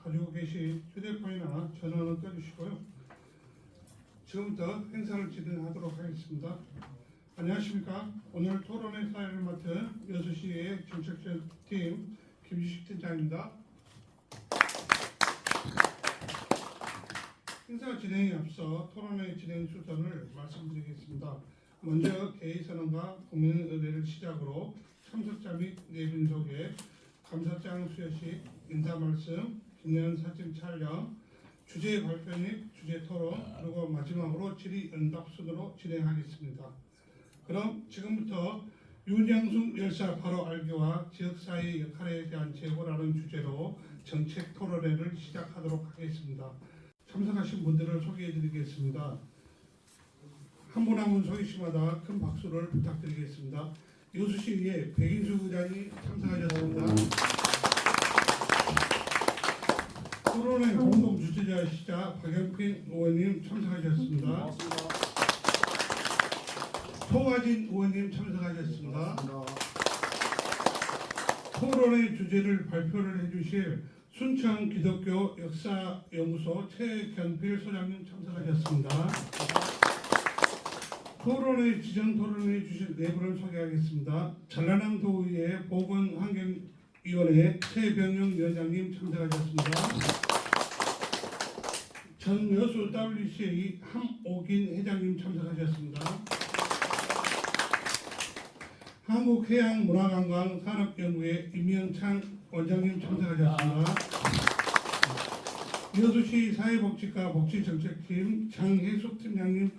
가지고 계신 휴대폰이나 전화는 꺼주시고요. 지금부터 행사를 진행하도록 하겠습니다. 안녕하십니까. 오늘 토론회 사회를 맡은 여수시의 정책팀 김주식 팀장입니다. 행사 진행에 앞서 토론회 진행 순서를 말씀드리겠습니다. 먼저 개의선언과 국민의례를 시작으로 참석자 및 내빈 소개, 감사장 수여식, 인사말씀, 기념사진 촬영, 주제 발표 및 주제 토론, 그리고 마지막으로 질의응답 순으로 진행하겠습니다. 그럼 지금부터 윤양숙 열사 바로 알기와 지역사회 역할에 대한 제고라는 주제로 정책 토론회를 시작하도록 하겠습니다. 참석하신 분들을 소개해드리겠습니다. 한 분 한 분 소개 시마다 큰 박수를 부탁드리겠습니다. 여수시의회 백인수 의장이 참석하셨습니다. 토론회 공동 주최자이시자 박영필 의원님 참석하셨습니다. 송하진 의원님 참석하셨습니다. 토론회 주제를 발표를 해주실 순천 기독교 역사연구소 최경필 소장님 참석하셨습니다. 토론회 지정 토론회 주실 네 분을 소개하겠습니다. 전라남 도의회 보건환경위원회 최병영 위원장님 참석하셨습니다. 전여수 WCA 함옥인 회장님 참석하셨습니다. 한국해양문화관광산업연구회 임영창 원장님 참석하셨습니다. 여수시 사회복지과 복지정책팀 장혜숙 팀장님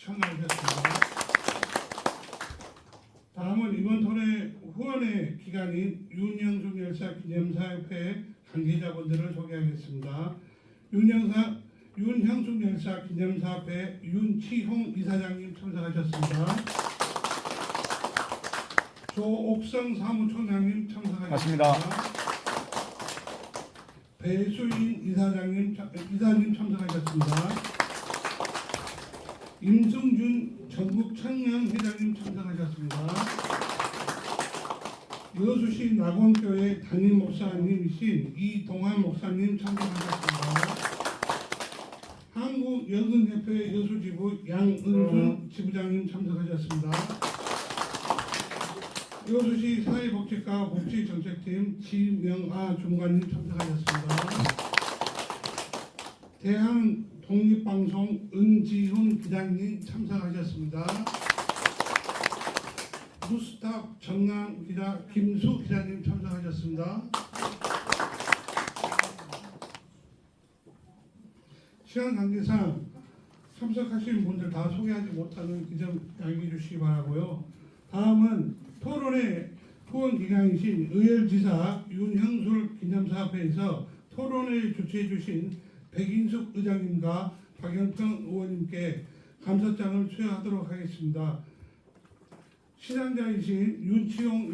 참석하셨습니다. 다음은 이번 토론회 후원회 기관인 윤양숙 열사 기념사협회 관계자분들을 소개하겠습니다. 윤향숙 열사 기념사협회 윤치홍 이사장님 참석하셨습니다. 조옥성 사무총장님 참석하셨습니다. 배수인 이사님 참석하셨습니다. 임승준 전국청년회장님 참석하셨습니다. 여수시 낙원교회 담임 목사님이신 이동환 목사님 참석하셨습니다. 한국여군협회 여수지부 양은순 지부장님 참석하셨습니다. 여수시 사회복지과 복지정책팀 지명아 중관님 참석하셨습니다. 대한독립방송 은지훈 기자님 참석하셨습니다. 뉴스탑 정남 기자 김수 기자님 참석하셨습니다. 시간 관계상 참석하신 분들 다 소개하지 못하는 그 점 양해해 주시기 바라고요. 다음은 토론회 후원기관이신 의열지사 윤형술 기념사업회에서 토론회 주최해 주신 백인숙 의장님과 박영평 의원님께 감사장을 수여하도록 하겠습니다. 시상자이신 윤치홍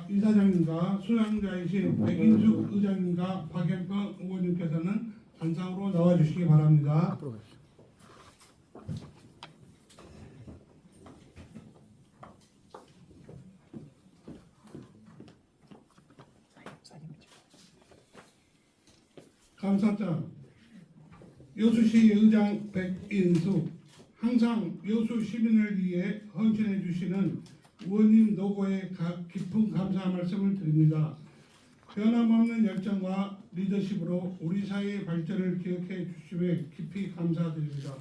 이사장님과 수상자이신 백인숙 의장님과 박영평 의원님께서는 단상으로 나와주시기 바랍니다. 감사장 여수시 의장 백인숙, 항상 여수 시민을 위해 헌신해 주시는 의원님 노고에 깊은 감사 말씀을 드립니다. 변함없는 열정과 리더십으로 우리 사회의 발전을 기억해 주심에 깊이 감사드립니다.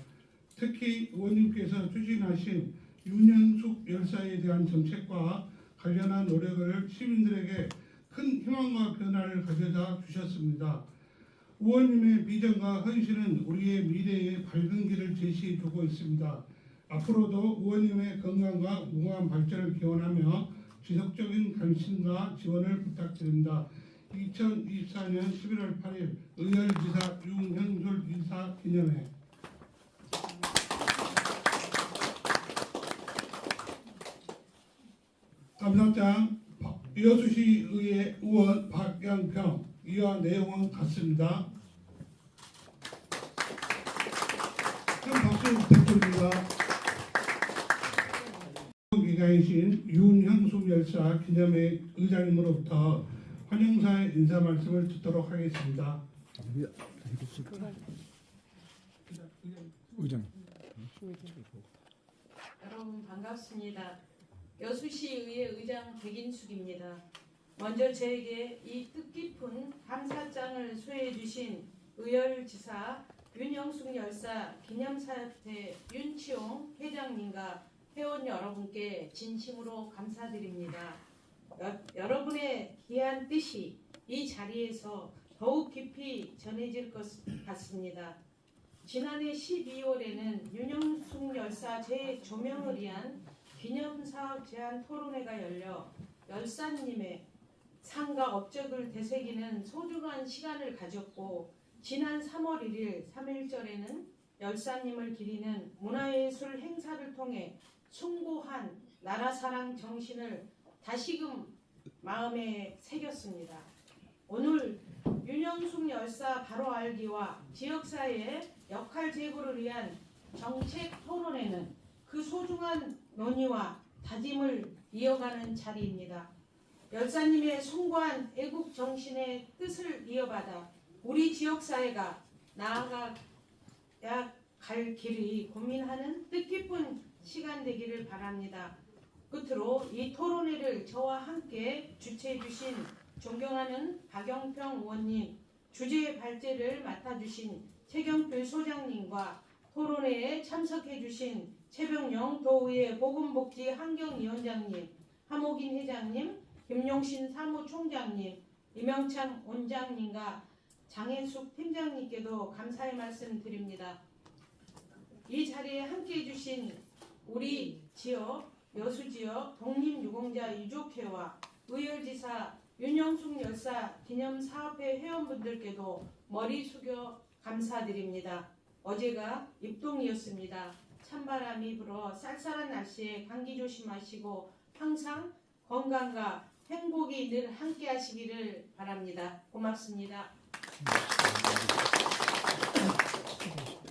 특히 의원님께서 추진하신 윤양숙 열사에 대한 정책과 관련한 노력을 시민들에게 큰 희망과 변화를 가져다 주셨습니다. 의원님의 비전과 헌신은 우리의 미래의 밝은 길을 제시해 주고 있습니다. 앞으로도 의원님의 건강과 무궁한 발전을 기원하며 지속적인 관심과 지원을 부탁드립니다. 2024년 11월 8일 의열지사 윤형술 이사 기념회. 감사장 여수시의회 의원 박영평. 이와 내용은 같습니다. 큰 박수 부탁드립니다. 기관이신 윤형숙 열사 기념회 의장님으로부터 환영사의 인사 말씀을 듣도록 하겠습니다. 의장. 여러분 반갑습니다. 여수시의회 의장 백인숙입니다. 먼저 저에게 이 뜻깊은 감사장을 수여해 주신 의열지사 윤영숙 열사 기념사업회 윤치홍 회장님과 회원 여러분께 진심으로 감사드립니다. 여러분의 귀한 뜻이 이 자리에서 더욱 깊이 전해질 것 같습니다. 지난해 12월에는 윤영숙 열사 재조명을 위한 기념사업 제안 토론회가 열려 열사님의 상과 업적을 되새기는 소중한 시간을 가졌고, 지난 3월 1일 3.1절에는 열사님을 기리는 문화예술 행사를 통해 숭고한 나라사랑 정신을 다시금 마음에 새겼습니다. 오늘 윤영숙 열사 바로 알기와 지역사회의 역할 제고를 위한 정책 토론회는 그 소중한 논의와 다짐을 이어가는 자리입니다. 열사님의 숭고한 애국 정신의 뜻을 이어받아 우리 지역사회가 나아가야 갈 길이 고민하는 뜻깊은 시간 되기를 바랍니다. 끝으로 이 토론회를 저와 함께 주최해 주신 존경하는 박영평 의원님, 주제 발제를 맡아주신 최경필 소장님과 토론회에 참석해 주신 최병영 도의회 보건복지 환경위원장님, 하모긴 회장님, 김용신 사무총장님, 이명창 원장님과 장혜숙 팀장님께도 감사의 말씀 드립니다. 이 자리에 함께해 주신 우리 지역, 여수지역 독립유공자 유족회와 의열지사 윤영숙 열사 기념사업회 회원분들께도 머리 숙여 감사드립니다. 어제가 입동이었습니다. 찬바람이 불어 쌀쌀한 날씨에 감기 조심하시고 항상 건강과 행복이 늘 함께 하시기를 바랍니다. 고맙습니다.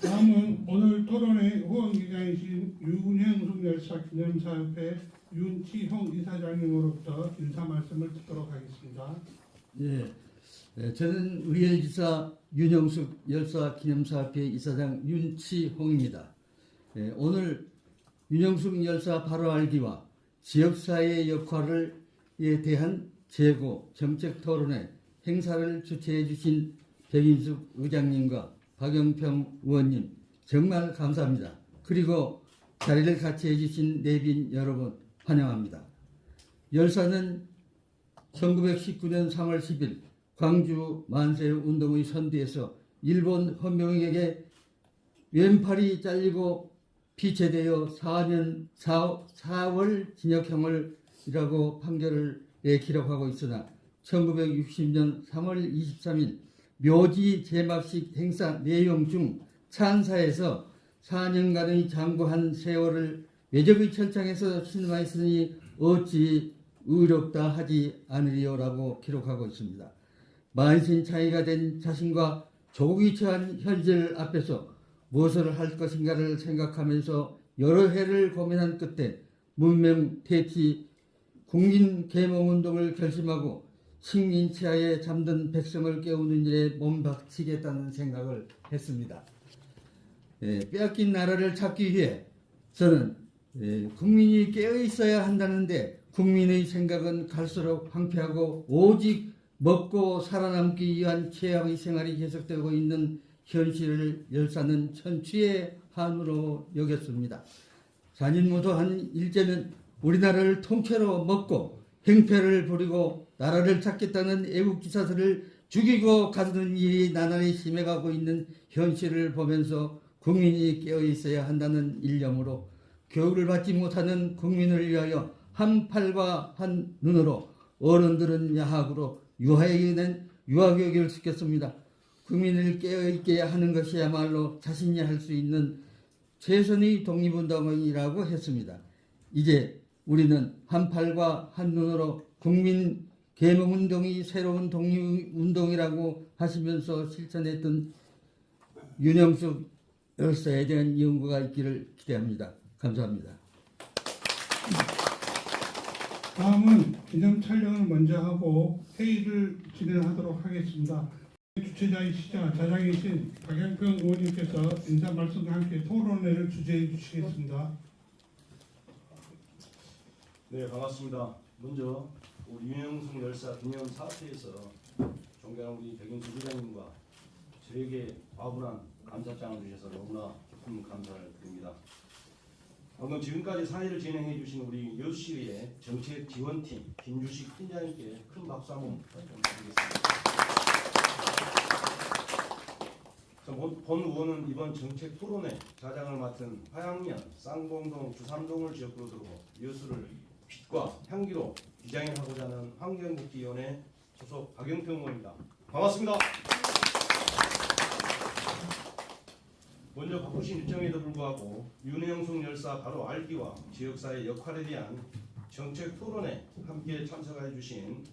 다음은 오늘 토론회 후원기자이신 윤영숙 열사 기념사업회 윤치홍 이사장님으로부터 인사 말씀을 듣도록 하겠습니다. 저는 의열지사 윤영숙 열사 기념사업회 이사장 윤치홍입니다. 오늘 윤영숙 열사 바로 알기와 지역사회의 역할에 대한 재고 정책 토론회 행사를 주최해 주신 백인숙 의장님과 박영평 의원님 정말 감사합니다. 그리고 자리를 같이 해주신 내빈 여러분 환영합니다. 열사는 1919년 3월 10일 광주 만세우 운동의 선두에서 일본 헌병에게 왼팔이 잘리고 피체되어 4월 징역형을이라고 판결을 기록하고 있으나 1960년 3월 23일 묘지 제막식 행사 내용 중 찬사에서 4년간의 장구한 세월을 외적의 철창에서 신음하였으니 어찌 의롭다 하지 않으리요라고 기록하고 있습니다. 만신창이가 된 자신과 조국이 처한 현실 앞에서 무엇을 할 것인가를 생각하면서 여러 해를 고민한 끝에 문명 퇴치 국민 계몽운동을 결심하고 식민치하에 잠든 백성을 깨우는 일에 몸박치겠다는 생각을 했습니다. 빼앗긴 나라를 찾기 위해 저는 국민이 깨어있어야 한다는데 국민의 생각은 갈수록 황폐하고 오직 먹고 살아남기 위한 최악의 생활이 계속되고 있는 현실을 열사는 천추의 한으로 여겼습니다. 잔인무도한 일제는 우리나라를 통째로 먹고 행패를 부리고 나라를 찾겠다는 애국지사들을 죽이고 가두는 일이 나날이 심해가고 있는 현실을 보면서 국민이 깨어있어야 한다는 일념으로 교육을 받지 못하는 국민을 위하여 한 팔과 한 눈으로 어른들은 야학으로 유아교육을 시켰습니다. 국민을 깨어있게 하는 것이야말로 자신이 할 수 있는 최선의 독립운동이라고 했습니다. 이제 우리는 한 팔과 한 눈으로 국민 계몽운동이 새로운 독립운동이라고 하시면서 실천했던 윤영숙 열사에 대한 연구가 있기를 기대합니다. 감사합니다. 다음은 기념 촬영을 먼저 하고 회의를 진행하도록 하겠습니다. 주최자이시자 자장이신 박영평 의원님께서 인사 말씀과 함께 토론회를 주재해 주시겠습니다. 네, 반갑습니다. 먼저 우리 윤영숙 열사 기념 사업회에서 존경하는 우리 백인수 부장님과 저에게 과분한 감사장을 주셔서 너무나 깊은 감사를 드립니다. 방금 지금까지 사회를 진행해 주신 우리 여수시의 정책지원팀 김주식 팀장님께 큰 박수 한번 부탁드리겠습니다. 본 의원은 이번 정책 토론회 자장을 맡은 화양면, 쌍봉동, 주삼동을 지역구로 두고 여수를 빛과 향기로 디자인하고자 하는 환경국기위원회 소속 박영평 의원입니다. 반갑습니다. 먼저 바쁘신 일정에도 불구하고 윤영숙 열사 바로 알기와 지역사회 역할에 대한 정책 토론에 함께 참석해 주신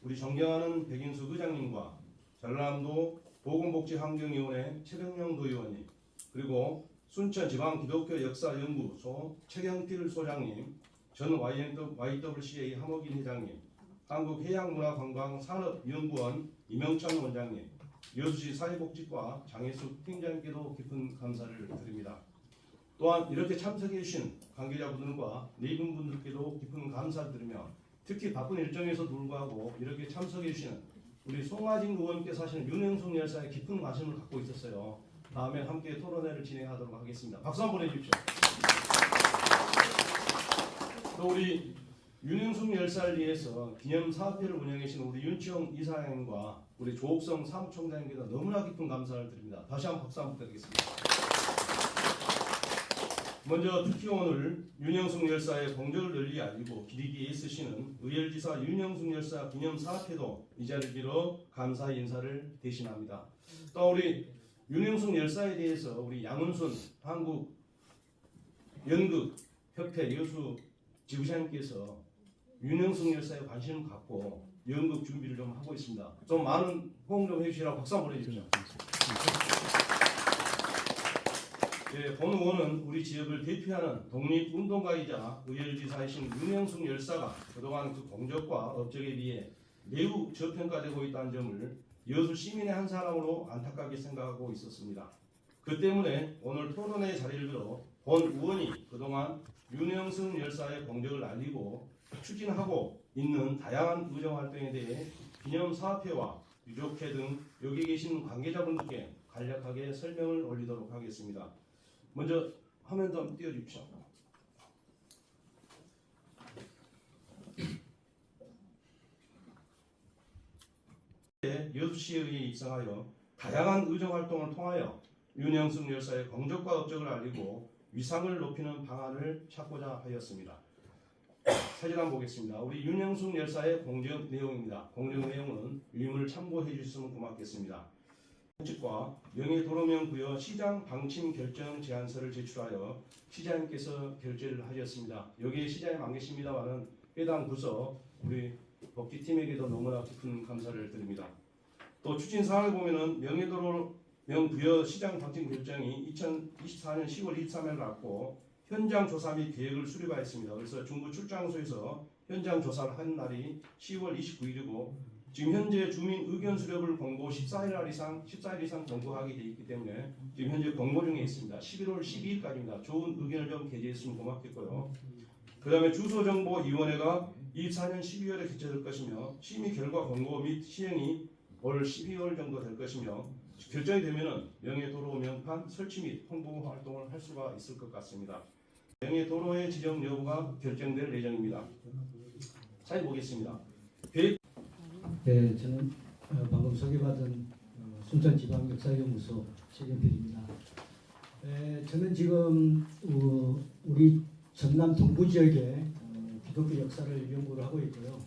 우리 존경하는 백인수 의장님과 전라남도 보건복지환경위원회 최병영 도의원님, 그리고 순천지방기독교 역사연구소 최경필 소장님, 전 YWCA 함옥인 회장님, 한국해양문화관광산업연구원 이명찬 원장님, 여수시 사회복지과 장혜숙 팀장님께도 깊은 감사를 드립니다. 또한 이렇게 참석해 주신 관계자분들과 내분분들께도 깊은 감사드리며 특히 바쁜 일정에서도 불구하고 이렇게 참석해 주시는 우리 송하진 의원께서 하시는 윤영숙 열사에 깊은 관심을 갖고 있었어요. 다음에 함께 토론회를 진행하도록 하겠습니다. 박수 한번 보내주십시오. 또 우리 윤영숙 열사를 위해서 기념사업회를 운영해 주신 우리 윤치홍 이사장님과 우리 조옥성 사무총장님께도 너무나 깊은 감사를 드립니다. 다시 한번 박수 한번 드리겠습니다. 먼저 특히 오늘 윤영숙 열사의 공적을 널리 알리고 기리기 애쓰시는 의열지사 윤영숙 열사 기념사업회도 이 자리를 빌어 감사의 인사를 대신합니다. 또 우리 윤영숙 열사에 대해서 우리 양은순 한국 연극협회 여수 지부장님께서 윤영숙 열사에 관심을 갖고 연극 준비를 좀 하고 있습니다. 좀 많은 호응 좀 해주시라고 박수 한번 보내주십시오. 네, 본 의원은 우리 지역을 대표하는 독립운동가이자 의열지사이신 윤영숙 열사가 그동안 그 공적과 업적에 비해 매우 저평가되고 있다는 점을 여수 시민의 한 사람으로 안타깝게 생각하고 있었습니다. 그 때문에 오늘 토론회 자리를 빌어 본 의원이 그동안 윤영숙 열사의 공적을 알리고 추진하고 있는 다양한 의정활동에 대해 기념사업회와 유족회 등 여기 계신 관계자분들께 간략하게 설명을 올리도록 하겠습니다. 먼저 화면 좀 띄워주십시오. 여수시의회에 입성하여 다양한 의정활동을 통하여 윤영숙 열사의 공적과 업적을 알리고 위상을 높이는 방안을 찾고자 하였습니다. 사진 한번 보겠습니다. 우리 윤영숙 열사의 공적 내용입니다. 공적 내용은 유임을 참고해 주셨으면 고맙겠습니다. 정책과 명예도로명 부여 시장 방침 결정 제안서를 제출하여 시장님께서 결재를 하셨습니다. 여기에 시장님 안 계십니다만은 해당 부서 우리 복지팀에게도 너무나 깊은 감사를 드립니다. 또 추진 사항을 보면은 명예도로명 부여 시장 방침 결정이 2024년 10월 23일 났고 현장 조사 및 계획을 수립하였습니다. 그래서 중부 출장소에서 현장 조사를 한 날이 10월 29일이고 지금 현재 주민 의견 수렴을 공고 14일 이상 공고하게 되어 있기 때문에 지금 현재 공고 중에 있습니다. 11월 12일까지입니다. 좋은 의견을 좀 게재했으면 고맙겠고요. 그 다음에 주소정보위원회가 24년 12월에 개최될 것이며 심의 결과 공고 및 시행이 올 12월 정도 될 것이며 결정이 되면은 명예도로 명판 설치 및 홍보 활동을 할 수가 있을 것 같습니다. 명예도로의 지정 여부가 결정될 예정입니다. 잘 보겠습니다. 네, 저는 방금 소개받은 순천지방역사연구소 최경필입니다. 저는 지금 우리 전남 동부 지역의 기독교 역사를 연구를 하고 있고요.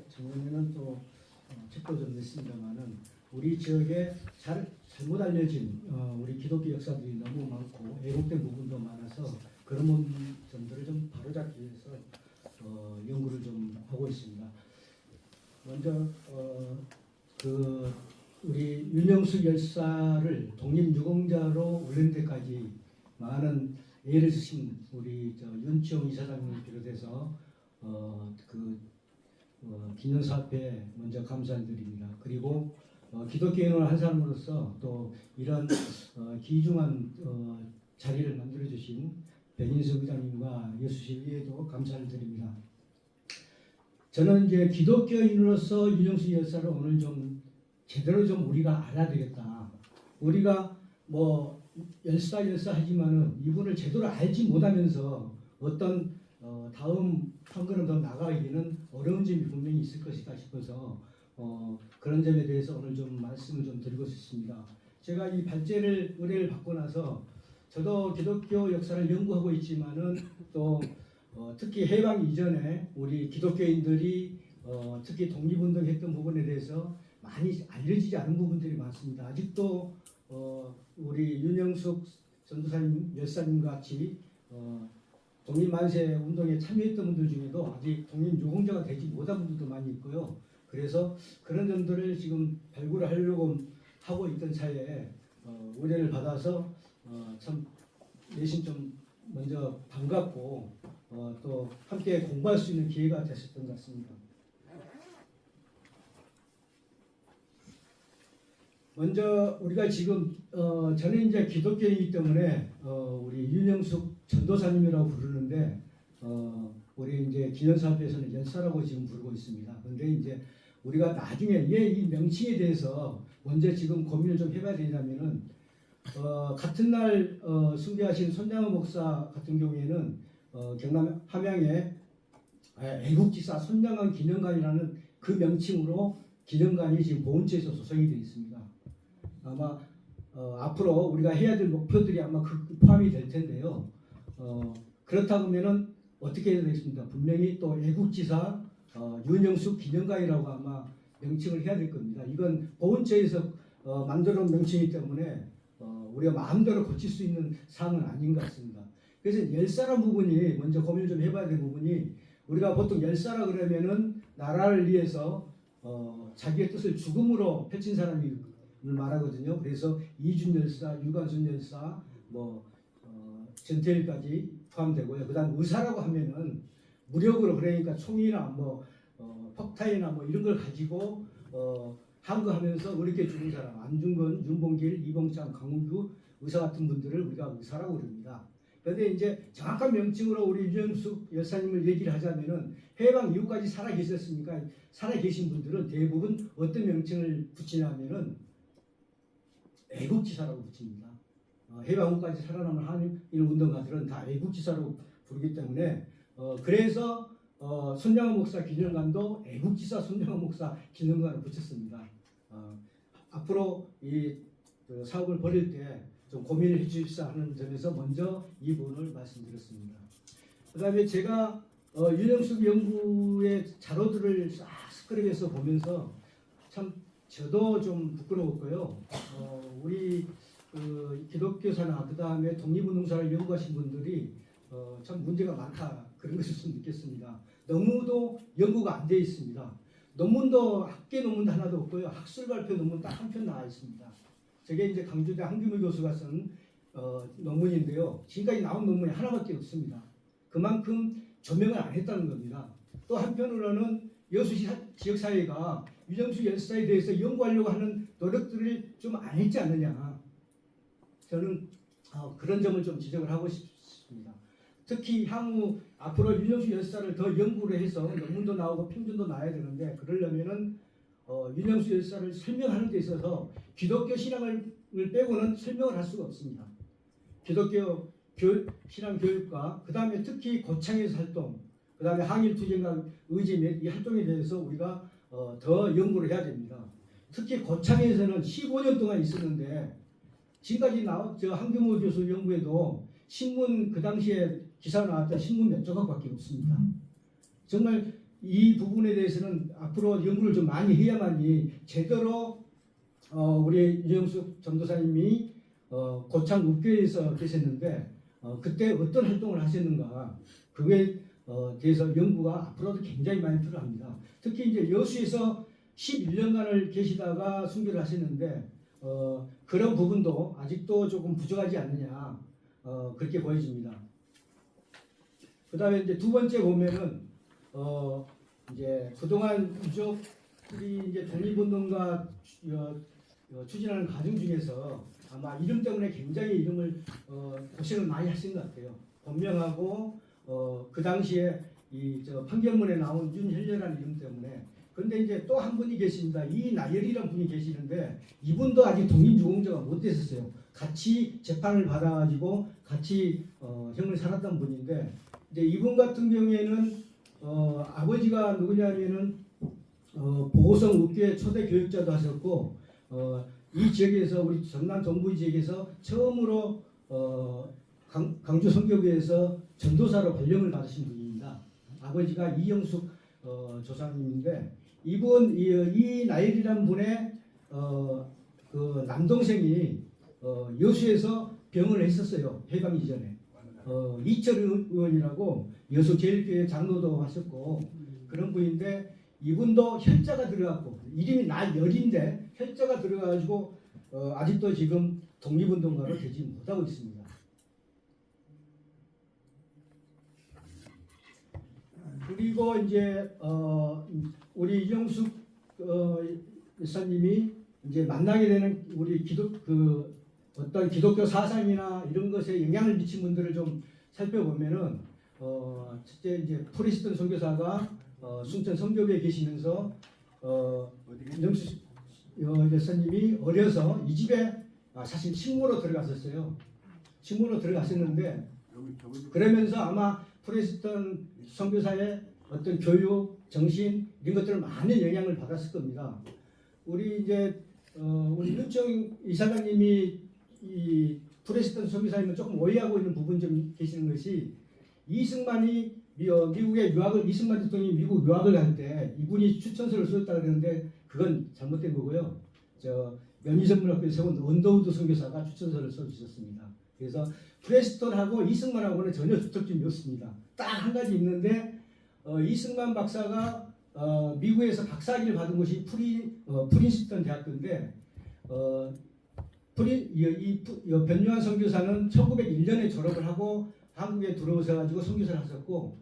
작년에는 또 책도 좀 냈습니다만은 우리 지역에 잘못 알려진 우리 기독교 역사들이 너무 많고 왜곡된 부분도 많아서 그런 점들을 좀 바로잡기 위해서 연구를 좀 하고 있습니다. 먼저 우리 윤영숙 열사를 독립유공자로 올린 데까지 많은 애를 쓰신 우리 윤치홍 이사장님을 비롯해서 기념사업회에 먼저 감사드립니다. 그리고 기독교인을 한 사람으로서 또 이런 귀중한 자리를 만들어 주신 백인수 의장님과 여수시 의회도 감사를 드립니다. 저는 이제 기독교인으로서 윤영수 열사를 오늘 좀 제대로 좀 우리가 알아야 되겠다. 우리가 뭐 열사 하지만은 이분을 제대로 알지 못하면서 어떤 다음 한 걸음 더 나가기는 어려운 점이 분명히 있을 것이다 싶어서 그런 점에 대해서 오늘 좀 말씀을 좀 드리고 싶습니다. 제가 이 발제를 의뢰를 받고 나서 저도 기독교 역사를 연구하고 있지만은 또 특히 해방 이전에 우리 기독교인들이 특히 독립운동했던 부분에 대해서 많이 알려지지 않은 부분들이 많습니다. 아직도 우리 윤영숙 전도사님 열사님 같이 독립만세 운동에 참여했던 분들 중에도 아직 독립유공자가 되지 못한 분들도 많이 있고요. 그래서 그런 점들을 지금 발굴을 하려고 하고 있던 차에 의뢰를 받아서 참 내심 좀 먼저 반갑고 또 함께 공부할 수 있는 기회가 됐었던 것 같습니다. 먼저 우리가 지금 저는 이제 기독교이기 때문에 우리 윤영숙 전도사님이라고 부르는데 우리 이제 기념사업에서는 열사라고 지금 부르고 있습니다. 그런데 이제 우리가 나중에 왜 이 명칭에 대해서 먼저 지금 고민을 좀 해봐야 되냐면은 같은 날 숭배하신 손장호 목사 같은 경우에는 경남 함양에 애국지사 손장원 기념관이라는 그 명칭으로 기념관이 지금 보훈처에서 조성이 되어 있습니다. 아마 앞으로 우리가 해야 될 목표들이 아마 포함이 될 텐데요. 그렇다 보면은 어떻게 해야 되겠습니까? 분명히 또 애국지사 윤영숙 기념관이라고 아마 명칭을 해야 될 겁니다. 이건 보훈처에서 만들어 놓은 명칭이기 때문에 우리가 마음대로 고칠 수 있는 사항은 아닌 것 같습니다. 그래서 열사란 부분이 먼저 고민을 좀 해봐야 될 부분이 우리가 보통 열사라 그러면은 나라를 위해서 자기의 뜻을 죽음으로 펼친 사람이 말하거든요. 그래서 이준 열사, 유관순 열사, 전태일까지 포함되고요. 그다음 의사라고 하면은 무력으로 그러니까 총이나 폭탄이나 이런 걸 가지고 항거하면서 어렵게 죽은 사람, 안중근, 윤봉길, 이봉창, 강훈규 의사 같은 분들을 우리가 의사라고 그럽니다. 그런데 이제 정확한 명칭으로 우리 윤영숙 열사님을 얘기를 하자면은 해방 이후까지 살아 계셨으니까 살아 계신 분들은 대부분 어떤 명칭을 붙이냐면은 애국지사라고 붙입니다. 해방 후까지 살아남은 한일 운동가들은 다 애국지사로 부르기 때문에 그래서 손장호 목사 기념관도 애국지사 손장호 목사 기념관을 붙였습니다. 앞으로 이 사업을 벌일 때 좀 고민을 해주십사 하는 점에서 먼저 이 부분을 말씀드렸습니다. 그 다음에 제가 윤영숙 연구의 자료들을 싹 스크랩해서 보면서 참 저도 좀 부끄러웠고요. 우리 기독교사나 그 다음에 독립운동사를 연구하신 분들이 참 문제가 많다 그런 것을 좀 느꼈습니다. 너무도 연구가 안 되어 있습니다. 논문도 학계 논문도 하나도 없고요. 학술 발표 논문 딱 한 편 나와 있습니다. 저게 이제 강주대 한규무 교수가 쓴 논문인데요. 지금까지 나온 논문이 하나밖에 없습니다. 그만큼 조명을 안 했다는 겁니다. 또 한편으로는 여수시 지역사회가 윤영숙 열사에 대해서 연구하려고 하는 노력들을 좀 안 했지 않느냐. 저는 그런 점을 좀 지적을 하고 싶습니다. 특히 향후 앞으로 윤영숙 열사를 더 연구를 해서 논문도 나오고 평준도 나와야 되는데 그러려면은 윤영숙 열사를 설명하는 데 있어서 기독교 신앙을 빼고는 설명을 할 수가 없습니다. 기독교 신앙 교육과 그 다음에 특히 고창에서 활동, 그 다음에 항일투쟁과 의지 및 이 활동에 대해서 우리가 더 연구를 해야 됩니다. 특히 고창에서는 15년 동안 있었는데 지금까지 저 한규모 교수 연구에도 신문 그 당시에 기사 나왔던 신문 몇 조각밖에 없습니다. 정말 이 부분에 대해서는 앞으로 연구를 좀 많이 해야만이 제대로 우리 윤영숙 전도사님이 고창 읍교에서 계셨는데 그때 어떤 활동을 하셨는가 그거에 대해서 연구가 앞으로도 굉장히 많이 필요합니다. 특히 이제 여수에서 11년간을 계시다가 순교를 하셨는데 그런 부분도 아직도 조금 부족하지 않느냐 그렇게 보여집니다. 그 다음에 이제 두 번째 보면은 이제 그동안 유족 우리 이제 독립운동가 추진하는 과정 중에서 아마 이름 때문에 굉장히 이름을 고생을 많이 하신 것 같아요. 본명하고 그 당시에 저 판결문에 나온 윤혈렬라는 이름 때문에. 그런데 이제 또 한 분이 계십니다. 이나열이라는 분이 계시는데 이분도 아직 독립유공자가 못 됐었어요. 같이 재판을 받아가지고 같이 형을 살았던 분인데 이제 이분 같은 경우에는 아버지가 누구냐면은 보성 읍교의 초대 교육자도 하셨고 이 지역에서 우리 전남 동부 지역에서 처음으로 강주 선교교에서 전도사로 발령을 받으신 분입니다. 아버지가 이영숙 조상님인데 이분 이 나일이라는 분의 그 남동생이 여수에서 병을 했었어요. 해방 이전에 이철 의원이라고 여수 제일교회 장로도 하셨고 그런 분인데 이분도 혈자가 들어갔고 이름이 나열인데 혈자가 들어가지고 아직도 지금 독립운동가로 되지 못하고 있습니다. 그리고 이제 우리 이영숙 일사님이 이제 만나게 되는 우리 어떤 기독교 사상이나 이런 것에 영향을 미친 분들을 좀 살펴보면은 첫째 이제 프리스턴 선교사가 순천 선교회에 계시면서 이영숙 여사님이 어려서 이 집에 사실 친모로 들어갔었어요. 친모로 들어갔었는데 그러면서 아마 프리스턴 선교사의 어떤 교육, 정신 이런 것들을 많은 영향을 받았을 겁니다. 우리 이제 우리 윤청 이사장님이 이 프리스턴 선교사님은 조금 오해하고 있는 부분 좀 계시는 것이 이승만이 미국에 이승만 대통령이 미국 유학을 갈 때 이분이 추천서를 썼다 그러는데 그건 잘못된 거고요. 연희전문학교에 세운 언더우드 선교사가 추천서를 써주셨습니다. 그래서 프레스턴하고 이승만하고는 전혀 주특점이 없습니다. 딱 한 가지 있는데 이승만 박사가 미국에서 박사학위를 받은 곳이 프린스턴 대학교인데 변요한 선교사는 1901년에 졸업을 하고 한국에 들어오셔가지고 선교사를 하셨고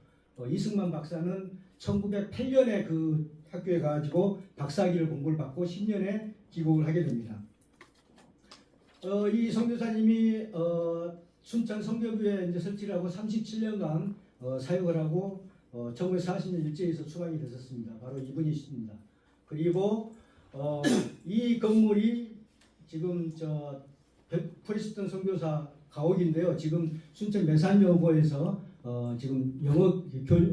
이승만 박사는 1908년에 그 학교에 가가지고 박사학위를 공부를 받고 10년에 귀국을 하게 됩니다. 이 선교사님이 순천 선교교회 이제 설치를 하고 37년간 사역을 하고 1940년 일제에서 추방이 되셨습니다. 바로 이분이십니다. 그리고 이 건물이 지금 프리스턴 선교사 가옥인데요. 지금 순천 매산여고에서 지금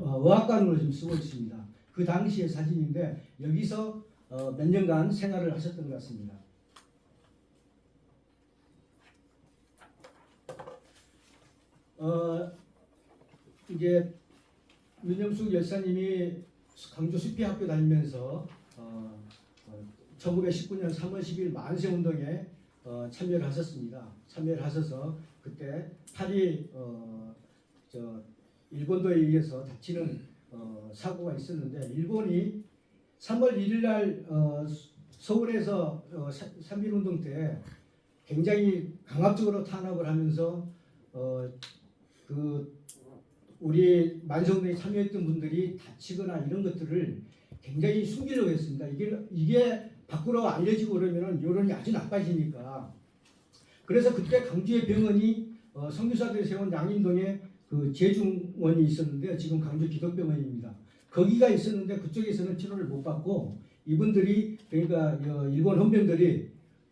어학관으로 지금 쓰고 있습니다. 그 당시의 사진인데 여기서 몇 년간 생활을 하셨던 것 같습니다. 이제 윤영숙 열사님이 강주 수피학교 다니면서 1919년 3월 10일 만세운동에 참여를 하셨습니다. 참여를 하셔서 그때 팔이 일본도에 의해서 다치는 사고가 있었는데 일본이 3월 1일 날 서울에서 3.1운동 때 굉장히 강압적으로 탄압을 하면서 우리 만세운동에 참여했던 분들이 다치거나 이런 것들을 굉장히 숨기려고 했습니다. 이게 밖으로 알려지고 그러면 여론이 아주 나빠지니까. 그래서 그때 강주의 병원이 선교사들이 세운 양인동에 그 재중원이 있었는데 지금 강주 기독병원입니다. 거기가 있었는데 그쪽에서는 치료를 못 받고 이분들이 그러니까 일본 헌병들이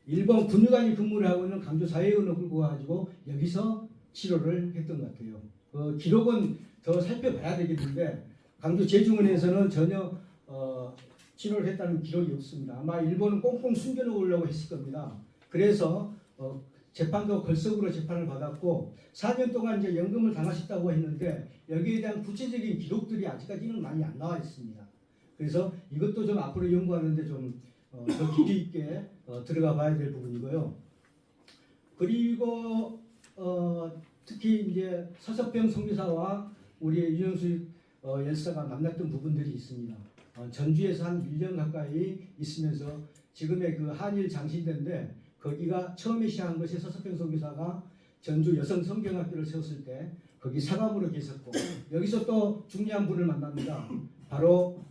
일본 군의관이 근무를 하고 있는 강주 사회의원을 끌고 가지고 여기서 치료를 했던 것 같아요. 기록은 더 살펴봐야 되겠는데 강주 재중원에서는 전혀 치료를 했다는 기록이 없습니다. 아마 일본은 꽁꽁 숨겨놓으려고 했을 겁니다. 그래서 재판도 걸석으로 재판을 받았고 4년 동안 이제 연금을 당하셨다고 했는데 여기에 대한 구체적인 기록들이 아직까지는 많이 안 나와 있습니다. 그래서 이것도 좀 앞으로 연구하는데 좀 더 깊이 있게 들어가 봐야 될 부분이고요. 그리고 특히 이제 서석병 선교사와 우리 윤영숙 열사가 만났던 부분들이 있습니다. 전주에서 한 1년 가까이 있으면서 지금의 그 한일 장신대인데 거기가 처음에 시작한 것이 서석병 선교사가 전주 여성 성경학교를 세웠을 때 거기 사감으로 계셨고 여기서 또 중요한 분을 만납니다. 바로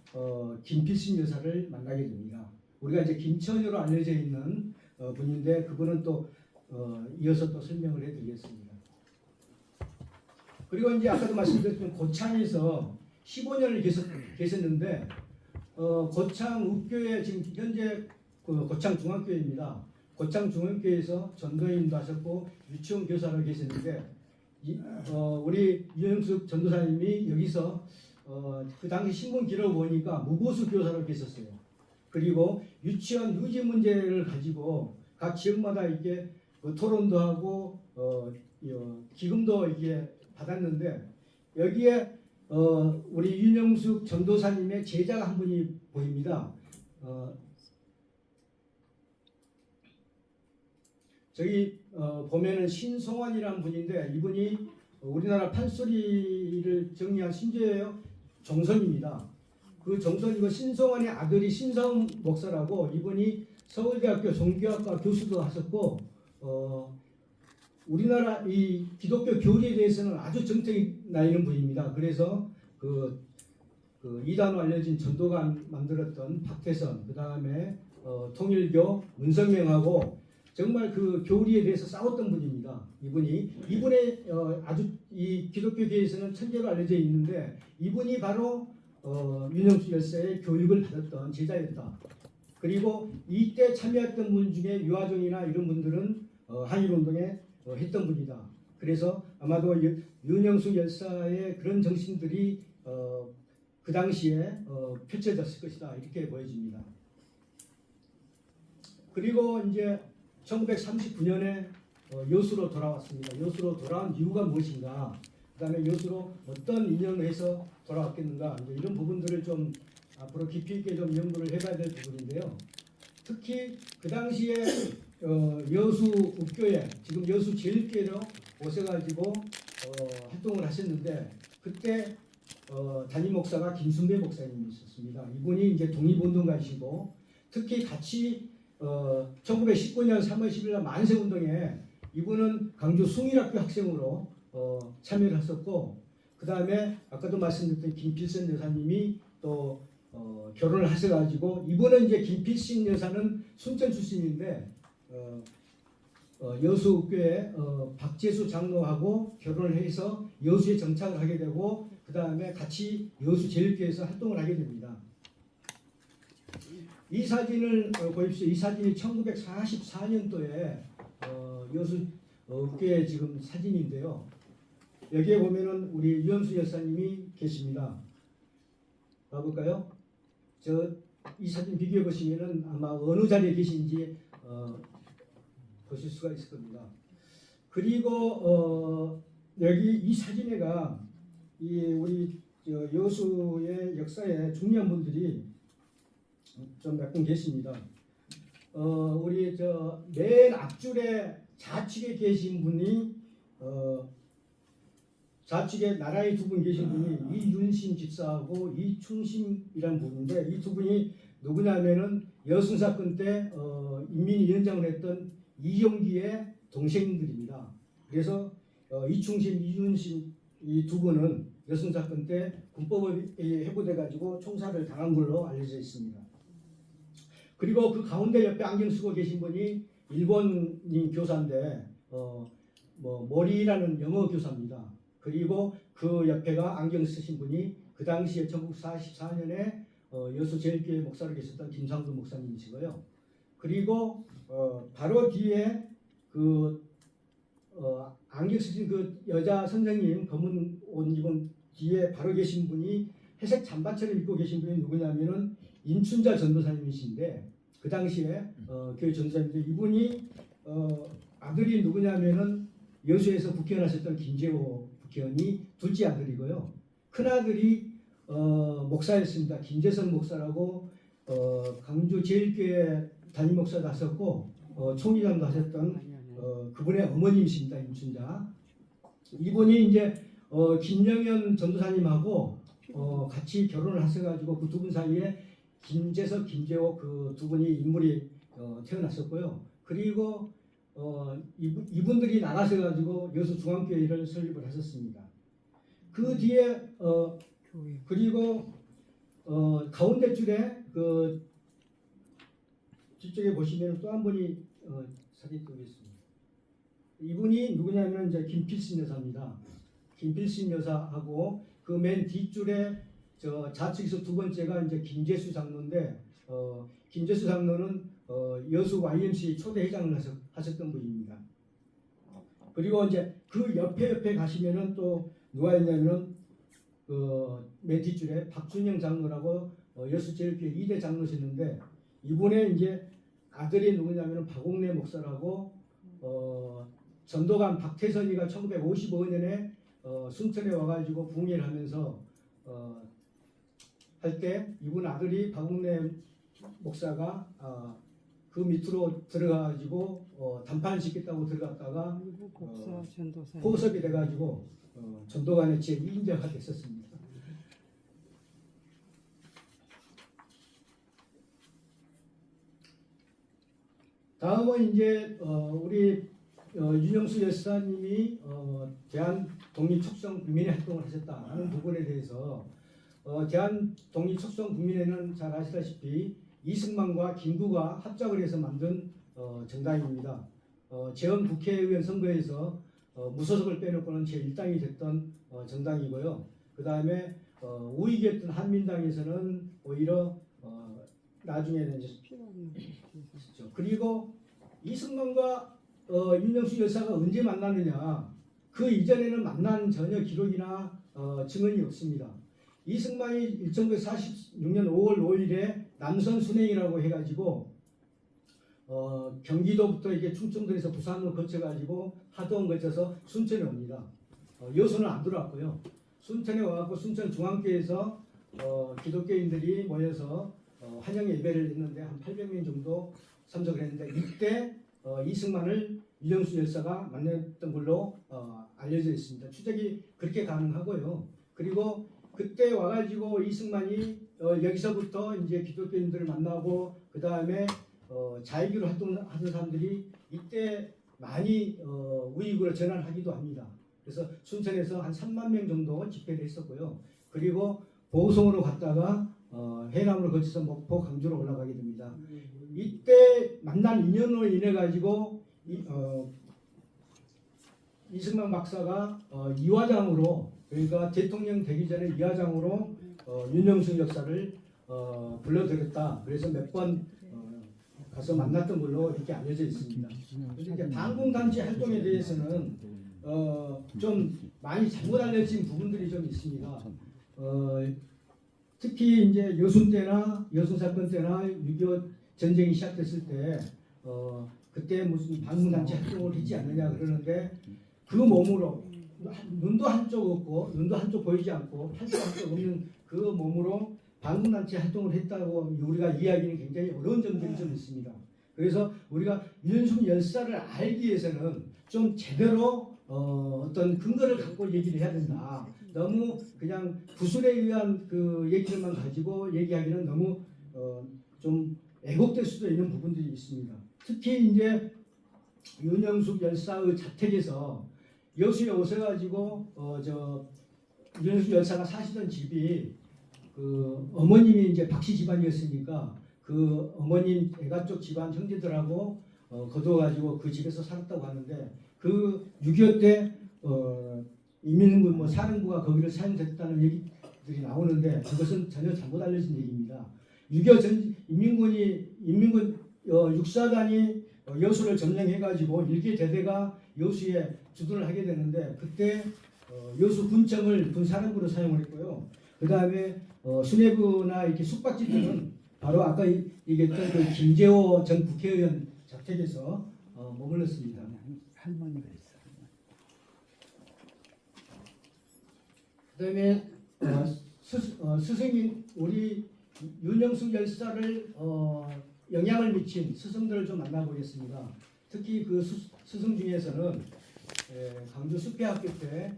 김필신 여사를 만나게 됩니다. 우리가 이제 김처녀로 알려져 있는 분인데 그분은 또 이어서 또 설명을 해드리겠습니다. 그리고 이제 아까도 말씀드렸지만 고창에서 15년을 계셨는데 고창 읍교회 지금 현재 그 고창 중학교입니다. 고창 중학교에서 전도인도 하셨고 유치원 교사로 계셨는데 우리 유영숙 전도사님이 여기서 그 당시 신문 기록을 보니까 무보수 교사로 계셨어요. 그리고 유치원 유지 문제를 가지고 각 지역마다 이렇게 토론도 하고 기금도 이게 받았는데 여기에 우리 윤영숙 전도사님의 제자가 한 분이 보입니다. 저기 보면은 신송환이라는 분인데 이분이 우리나라 판소리를 정리한 신조예요. 정선입니다. 그 정선이고 신송환의 아들이 신사훈 목사라고 이분이 서울대학교 종교학과 교수도 하셨고 우리나라 이 기독교 교리에 대해서는 아주 정책이 나 있는 분입니다. 그래서 그 이단으로 알려진 전도관 만들었던 박태선, 그 다음에 통일교 문성명하고 정말 그 교리에 대해서 싸웠던 분입니다. 이분의 아주 이 기독교계에서는 천재로 알려져 있는데 이분이 바로 윤영숙 열사의 교육을 받았던 제자였다. 그리고 이때 참여했던 분 중에 유아종이나 이런 분들은 한일운동에 했던 분이다. 그래서 아마도 윤영숙 열사의 그런 정신들이 그 당시에 펼쳐졌을 것이다. 이렇게 보여집니다. 그리고 이제 1939년에 여수로 돌아왔습니다. 여수로 돌아온 이유가 무엇인가? 그 다음에 여수로 어떤 인연을 해서 돌아왔겠는가? 이제 이런 부분들을 좀 앞으로 깊이 있게 좀 연구를 해봐야 될 부분인데요. 특히 그 당시에 여수 읍교회, 지금 여수 제일교회로 오셔가지고 활동을 하셨는데 그때 담임 목사가 김순배 목사님이셨습니다. 이분이 이제 독립운동가이시고 특히 같이 1919년 3월 10일 날 만세운동에 이분은 강주 숭일학교 학생으로 참여를 했었고 그 다음에 아까도 말씀드렸던 김필선 여사님이 또 결혼을 하셔가지고 이분은 이제 김필신 여사는 순천 출신인데 여수교회 박재수 장로하고 결혼을 해서 여수에 정착을 하게 되고 그 다음에 같이 여수 제일교회에서 활동을 하게 됩니다. 이 사진을 보십시오. 이 사진이 1944년도에 여수 교회 지금 사진인데요. 여기에 보면은 우리 유영수 열사님이 계십니다. 봐볼까요? 이 사진 비교해 보시면은 아마 어느 자리에 계신지 보실 수가 있을 겁니다. 그리고 여기 이 사진에가 우리 여수의 역사에 중요한 분들이 좀 몇 분 계십니다. 우리 맨 앞줄에 좌측에 계신 분이 좌측에 나라에 두 분 계신 분이 이윤심 집사하고 이충심이라는 분인데 이 두 분이 누구냐면은 여순 사건 때 인민위원장을 했던 이용기의 동생들입니다. 그래서 이충심, 이윤심 이 두 분은 여순 사건 때 군법에 해고돼 가지고 총살을 당한 걸로 알려져 있습니다. 그리고 그 가운데 옆에 안경 쓰고 계신 분이 일본인 교사인데 모리라는 영어 교사입니다. 그리고 그 옆에가 안경 쓰신 분이 그 당시에 1944년에 여수 제일교회 목사로 계셨던 김상도 목사님이시고요. 그리고 바로 뒤에 그 안경 쓰신 그 여자 선생님 검은 옷 입은 뒤에 바로 계신 분이 회색 잠바처럼 입고 계신 분이 누구냐면은 인춘자 전도사님이신데 그 당시에 교회 전도사님인데 이분이 아들이 누구냐면은 여수에서 국회의원하셨던 김재호 국회의원이 둘째 아들이고요. 큰 아들이 목사였습니다. 김재선 목사라고 강주 제일교회 담임 목사도 하셨고 총회장도 하셨던 그분의 어머님이십니다. 인춘자. 이분이 이제 김영현 전도사님하고 같이 결혼을 하셔가지고 그 두 분 사이에 김재석, 김재호 그 두 분이 인물이 태어났었고요. 그리고 이분들이 나가셔가지고 여수 중앙교회를 설립을 하셨습니다. 그 뒤에 그리고 가운데 줄에 그 뒤쪽에 보시면 또 한 분이 사진 보겠습니다. 이분이 누구냐면 이제 김필신 여사입니다. 김필신 여사하고 그 맨 뒷줄에 저 좌측에서 두 번째가 이제 김재수 장로인데 김재수 장로는 여수 YMCA 초대 회장을 하셨던 분입니다. 그리고 이제 그 옆에 가시면은 또 누가 있냐면은 맨 뒷줄에 박준영 장로라고 여수제일교회 2대 장로셨는데 이분의 이제 아들이 누구냐면은 박옥래 목사라고 전도관 박태선이가 1955년에 순천에 와가지고 부흥회를 하면서 할 때 이분 아들이 박옥래 목사가 그 밑으로 들어가가지고 단판을 짓겠다고 들어갔다가 포섭이 돼가지고 전도관의 제 2인자가 됐었습니다. 다음은 이제 우리 윤영수 여사님이 대한 독립 촉성 국민회 활동을 하셨다는 부분에 대해서 대한 독립 촉성 국민회는 잘 아시다시피 이승만과 김구가 합작을 해서 만든 정당입니다. 재헌 국회의원 선거에서 무소속을 빼놓고는 제1당이 됐던 정당이고요. 그 다음에 우익이었던 한민당에서는 오히려 나중에는 이제 그리고 이승만과 윤영수 여사가 언제 만났느냐 그 이전에는 만난 전혀 기록이나 증언이 없습니다. 이승만이 1946년 5월 5일에 남선 순행이라고 해가지고 경기도부터 이게 충청도에서 부산으로 거쳐가지고 하동 거쳐서 순천에 옵니다. 여수는 안 들어왔고요. 순천에 와갖고 순천 중앙교회에서 기독교인들이 모여서 환영 예배를 했는데 한 800명 정도 참석을 했는데 이때 이승만을 윤영수 열사가 만났던 걸로 알려져 있습니다. 추적이 그렇게 가능하고요. 그리고 그때 와가지고 이승만이 여기서부터 이제 기독교인들을 만나고 그 다음에 자유교로 활동하던 사람들이 이때 많이 우익으로 전환하기도 합니다. 그래서 순천에서 한 3만 명 정도 집회를 했었고요. 그리고 보성으로 갔다가 해남으로 거쳐서 목포, 강주로 올라가게 됩니다. 이때 만난 인연으로 인해 가지고 이승만 박사가 이화장으로 그러니까 대통령 되기 전에 이화장으로 윤영수 역사를 불러들였다. 그래서 몇 번 가서 만났던 걸로 이렇게 알려져 있습니다. 그런데 반공단체 활동에 대해서는 좀 많이 잘못 알려진 부분들이 좀 있습니다. 특히 이제 여순 때나 여순 사건 때나 6.25 전쟁이 시작됐을 때 그때 무슨 반공단체 활동을 했지 않느냐 그러는데 그 몸으로 눈도 한쪽 없고 눈도 한쪽 보이지 않고 팔도 한쪽 없는 그 몸으로 반공단체 활동을 했다고 우리가 이야기는 굉장히 어려운 점들이 좀 있습니다. 그래서 우리가 윤영수 열사를 알기 위해서는 좀 제대로 어떤 근거를 갖고 얘기를 해야 된다. 너무 그냥 구술에 의한 그 얘기들만 가지고 얘기하기는 너무 좀 왜곡될 수도 있는 부분들이 있습니다. 특히 이제 윤영숙 열사의 자택에서 여수에 오셔가지고 윤영숙 열사가 사시던 집이 그 어머님이 이제 박씨 집안이었으니까 그 어머님 애가 쪽 집안 형제들하고 거둬가지고 그 집에서 살았다고 하는데 그 6.25 때 인민군 뭐 사령부가 거기를 사용했다는 얘기들이 나오는데 그것은 전혀 잘못 알려진 얘기입니다. 6.25 전 인민군 육사단이 여수를 점령해가지고 일개 대대가 여수에 주둔을 하게 되는데 그때 여수 군청을 군사령부로 사용을 했고요. 그 다음에 수뇌부나 이렇게 숙박지들은 바로 아까 얘기했던 그 김재호 전 국회의원 자택에서 머물렀습니다. 할머니가 있어. 그다음에 스승인 우리 윤영숙 열사를 영향을 미친 스승들을 좀 만나보겠습니다. 특히 그 스승 중에서는 강주 숲회학교 때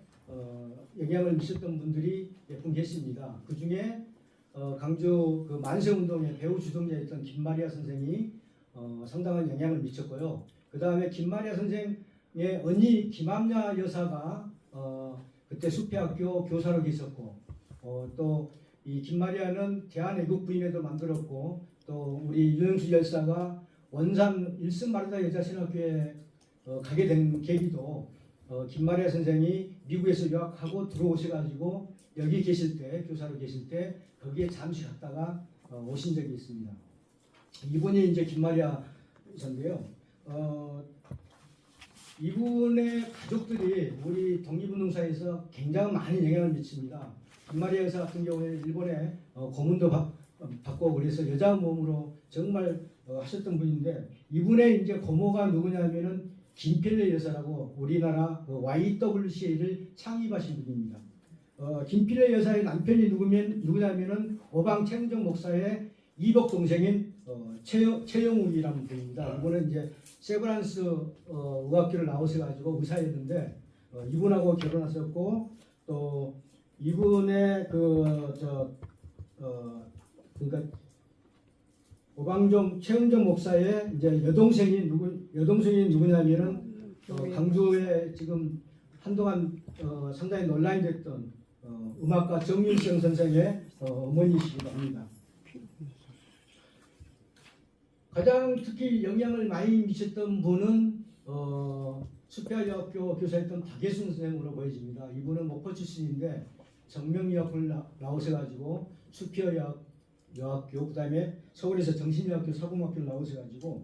영향을 미쳤던 분들이 몇 분 계십니다. 그 중에 강주 그 만세운동의 배후 주동자였던 김마리아 선생이 상당한 영향을 미쳤고요. 그 다음에 김마리아 선생의 언니 김암야 여사가 그때 숲회학교 교사로 계셨고 또 이 김마리아는 대한애국 부인회도 만들었고 또 우리 유영수 열사가 원산 일승 마르다 여자신학교에 가게 된 계기도 김마리아 선생이 미국에서 유학하고 들어오셔가지고 여기 계실 때 교사로 계실 때 거기에 잠시 갔다가 오신 적이 있습니다. 이분이 이제 김마리아 선인데요. 이분의 가족들이 우리 독립운동사에서 굉장히 많은 영향을 미칩니다. 김마리아 여사 같은 경우에 일본에 고문도 받고 그래서 여자 몸으로 정말 하셨던 분인데 이분의 이제 고모가 누구냐면은 김필래 여사라고 우리나라 YWCA를 창립하신 분입니다. 김필래 여사의 남편이 누구냐면은 오방 최은정 목사의 이복 동생인 최영욱이라는 분입니다. 이분은 이제 세브란스 의학교를 나오셔가지고 의사였는데 이분하고 결혼하셨고 또 이분의 그러니까 오방종 최은정 목사의 이제 여동생이 누구냐면은 강주에 지금 한동안 상당히 논란이 됐던 음악가 정윤성 선생의 어머니시기도 합니다. 가장 특히 영향을 많이 미쳤던 분은 수표여학교 교사였던 박예순 선생으로 보여집니다. 이분은 목포 출신인데 정명여학을 나오셔가지고 수표여학교 그다음에 서울에서 정신여학교 사범학교를 나오셔가지고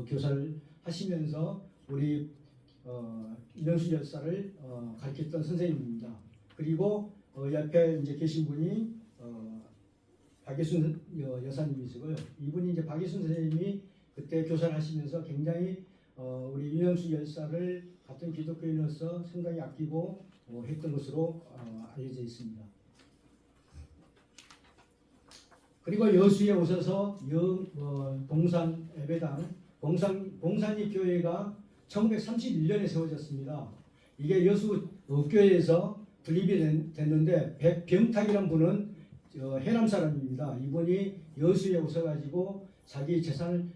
교사를 하시면서 우리 이명수 열사를 가르쳤던 선생님입니다. 그리고 옆에 이제 계신 분이 박예순 여사님이시고요. 이분이 이제 박예순 선생님이 그때 교사를 하시면서 굉장히 우리 이명수 열사를 같은 기독교인으로서 상당히 아끼고 했던 것으로 알려져 있습니다. 그리고 여수에 오셔서 봉산 예배당 봉산리 교회가 1931년에 세워졌습니다. 이게 여수 교회에서 분립이 됐는데 백병탁이라는 분은 해남 사람입니다. 이분이 여수에 오셔가지고 자기 재산을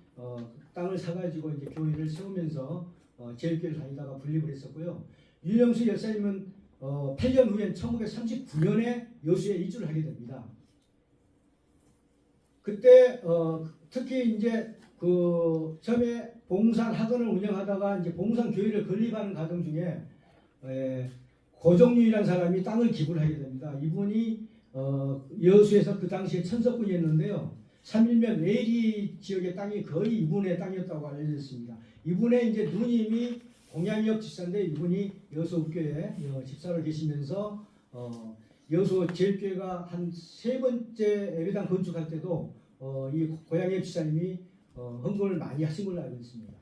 땅을 사가지고 이제 교회를 세우면서 제일교회를 다니다가 분립을 했었고요. 유영수 열사님은 8년 후엔 1939년에 여수에 이주를 하게 됩니다. 그때 특히 이제 그 처음에 봉산 학원을 운영하다가 이제 봉산 교회를 건립하는 과정 중에 고종류라는 사람이 땅을 기부를 하게 됩니다. 이분이 여수에서 그 당시에 천석군이었는데요. 3일면 외리 지역의 땅이 거의 이분의 땅이었다고 알려져 있습니다. 이분의 이제 누님이 공양역 집사인데 이분이 여수교회 집사로 계시면서 여수 제일교회가 한 세 번째 예배당 건축할 때도 이 고양의 집사님이 헌금을 많이 하신 걸로 알고 있습니다.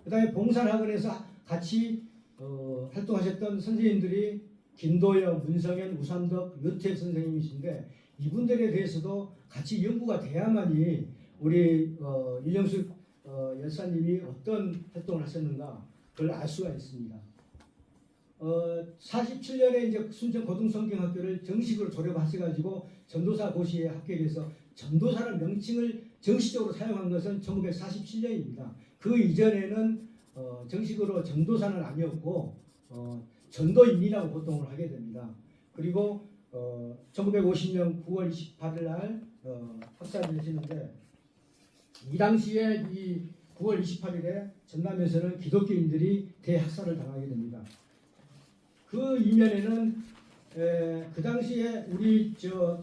그 다음에 봉산학원에서 같이 활동하셨던 선생님들이 김도영, 문성현, 우삼덕, 유태 선생님이신데 이분들에 대해서도 같이 연구가 돼야만이 우리 이영수 열사님이 어떤 활동을 하셨는가 그걸 알 수가 있습니다. 47년에 이제 순천 고등성경학교를 정식으로 졸업하셔가지고 전도사 고시에 합격해서 전도사라는 명칭을 정식적으로 사용한 것은 1947년입니다. 그 이전에는 정식으로 전도사는 아니었고 전도인이라고 보통을 하게 됩니다. 그리고 1950년 9월 28일 날 학사를 하시는데 이 당시에 이 9월 28일에 전남에서는 기독교인들이 대학살을 당하게 됩니다. 그 이면에는 그 당시에 우리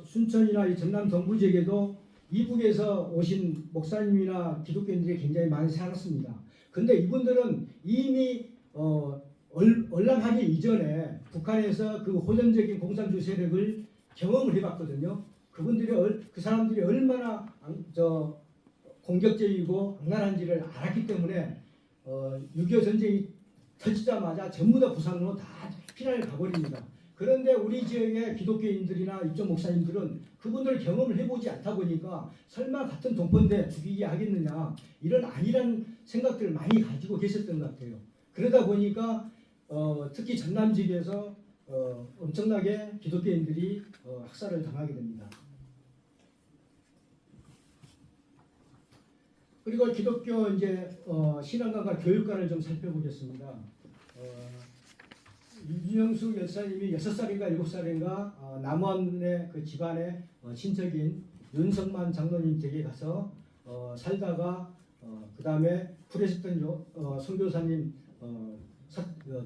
순천이나 이 전남 동부 지역에도 이북에서 오신 목사님이나 기독교인들이 굉장히 많이 살았습니다. 근데 이분들은 이미 얼랑하기 이전에 북한에서 그 호전적인 공산주의 세력을 경험을 해봤거든요. 그 사람들이 얼마나 공격적이고 악랄한지를 알았기 때문에 6.25 전쟁이 터지자마자 전부 다 부산으로 다 피난을 가버립니다. 그런데 우리 지역의 기독교인들이나 이쪽 목사님들은 그분들 경험을 해보지 않다 보니까 설마 같은 동포인데 죽이게 하겠느냐 이런 아니란 생각들을 많이 가지고 계셨던 것 같아요. 그러다 보니까 특히 전남 지역에서 엄청나게 기독교인들이 학살을 당하게 됩니다. 그리고 기독교 이제 신앙관과 교육관을 좀 살펴보겠습니다. 윤영숙 열사님이 6살인가 7살인가 남원의 그 집안의 친척인 윤석만 장로님 댁에 가서 살다가 그 다음에 프레스턴 선교사님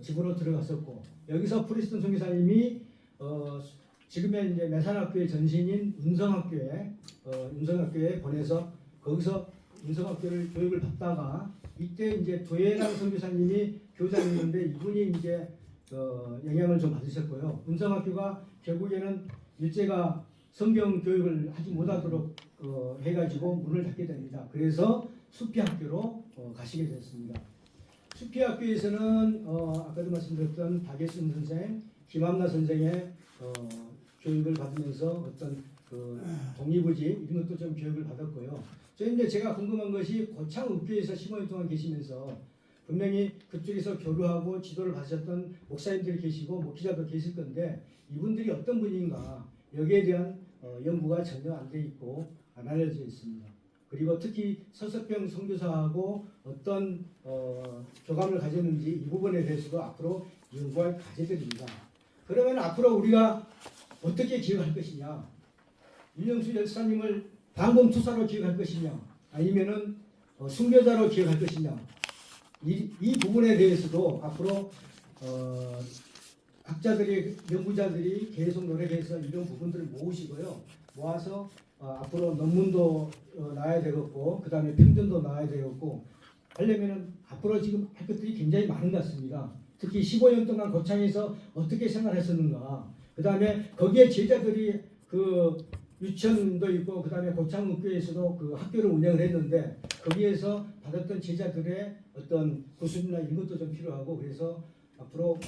집으로 들어갔었고, 여기서 프레스턴 선교사님이 지금의 이제 매산학교의 전신인 운성학교에 보내서 거기서 운성학교를 교육을 받다가 이때 이제 도예랑 선교사님이 교장이었는데 이분이 이제 영향을 좀 받으셨고요. 운성학교가 결국에는 일제가 성경 교육을 하지 못하도록 해가지고 문을 닫게 됩니다. 그래서 수피학교로 가시게 됐습니다. 수피학교에서는 아까도 말씀드렸던 박예순 선생, 김함나 선생의 교육을 받으면서 어떤 그 독립의지 이런 것도 좀 교육을 받았고요. 이제 제가 궁금한 것이 고창읍교에서 15년 동안 계시면서 분명히 그쪽에서 교류하고 지도를 받으셨던 목사님들이 계시고 목회자도 계실 건데 이분들이 어떤 분인가 여기에 대한 연구가 전혀 안 돼 있고 안 알려져 있습니다. 그리고 특히 서석병 선교사하고 어떤 교감을 가졌는지 이 부분에 대해서도 앞으로 연구할 과제들입니다. 그러면 앞으로 우리가 어떻게 기억할 것이냐? 윤영수 열사님을 방공투사로 기억할 것이냐? 아니면은 순교자로 기억할 것이냐? 이 부분에 대해서도 앞으로 학자들이 연구자들이 계속 노력해서 이런 부분들을 모으시고요. 모아서 앞으로 논문도 나와야 되겠고 그 다음에 평전도 나와야 되겠고 하려면은 앞으로 지금 할 것들이 굉장히 많은 것 같습니다. 특히 15년 동안 고창에서 어떻게 생활했었는가, 그 다음에 거기에 제자들이 그 유치원도 있고 그 다음에 고창읍교에서도 그 학교를 운영을 했는데 거기에서 받았던 제자들의 어떤 구술이나 이런 것도 좀 필요하고 그래서 앞으로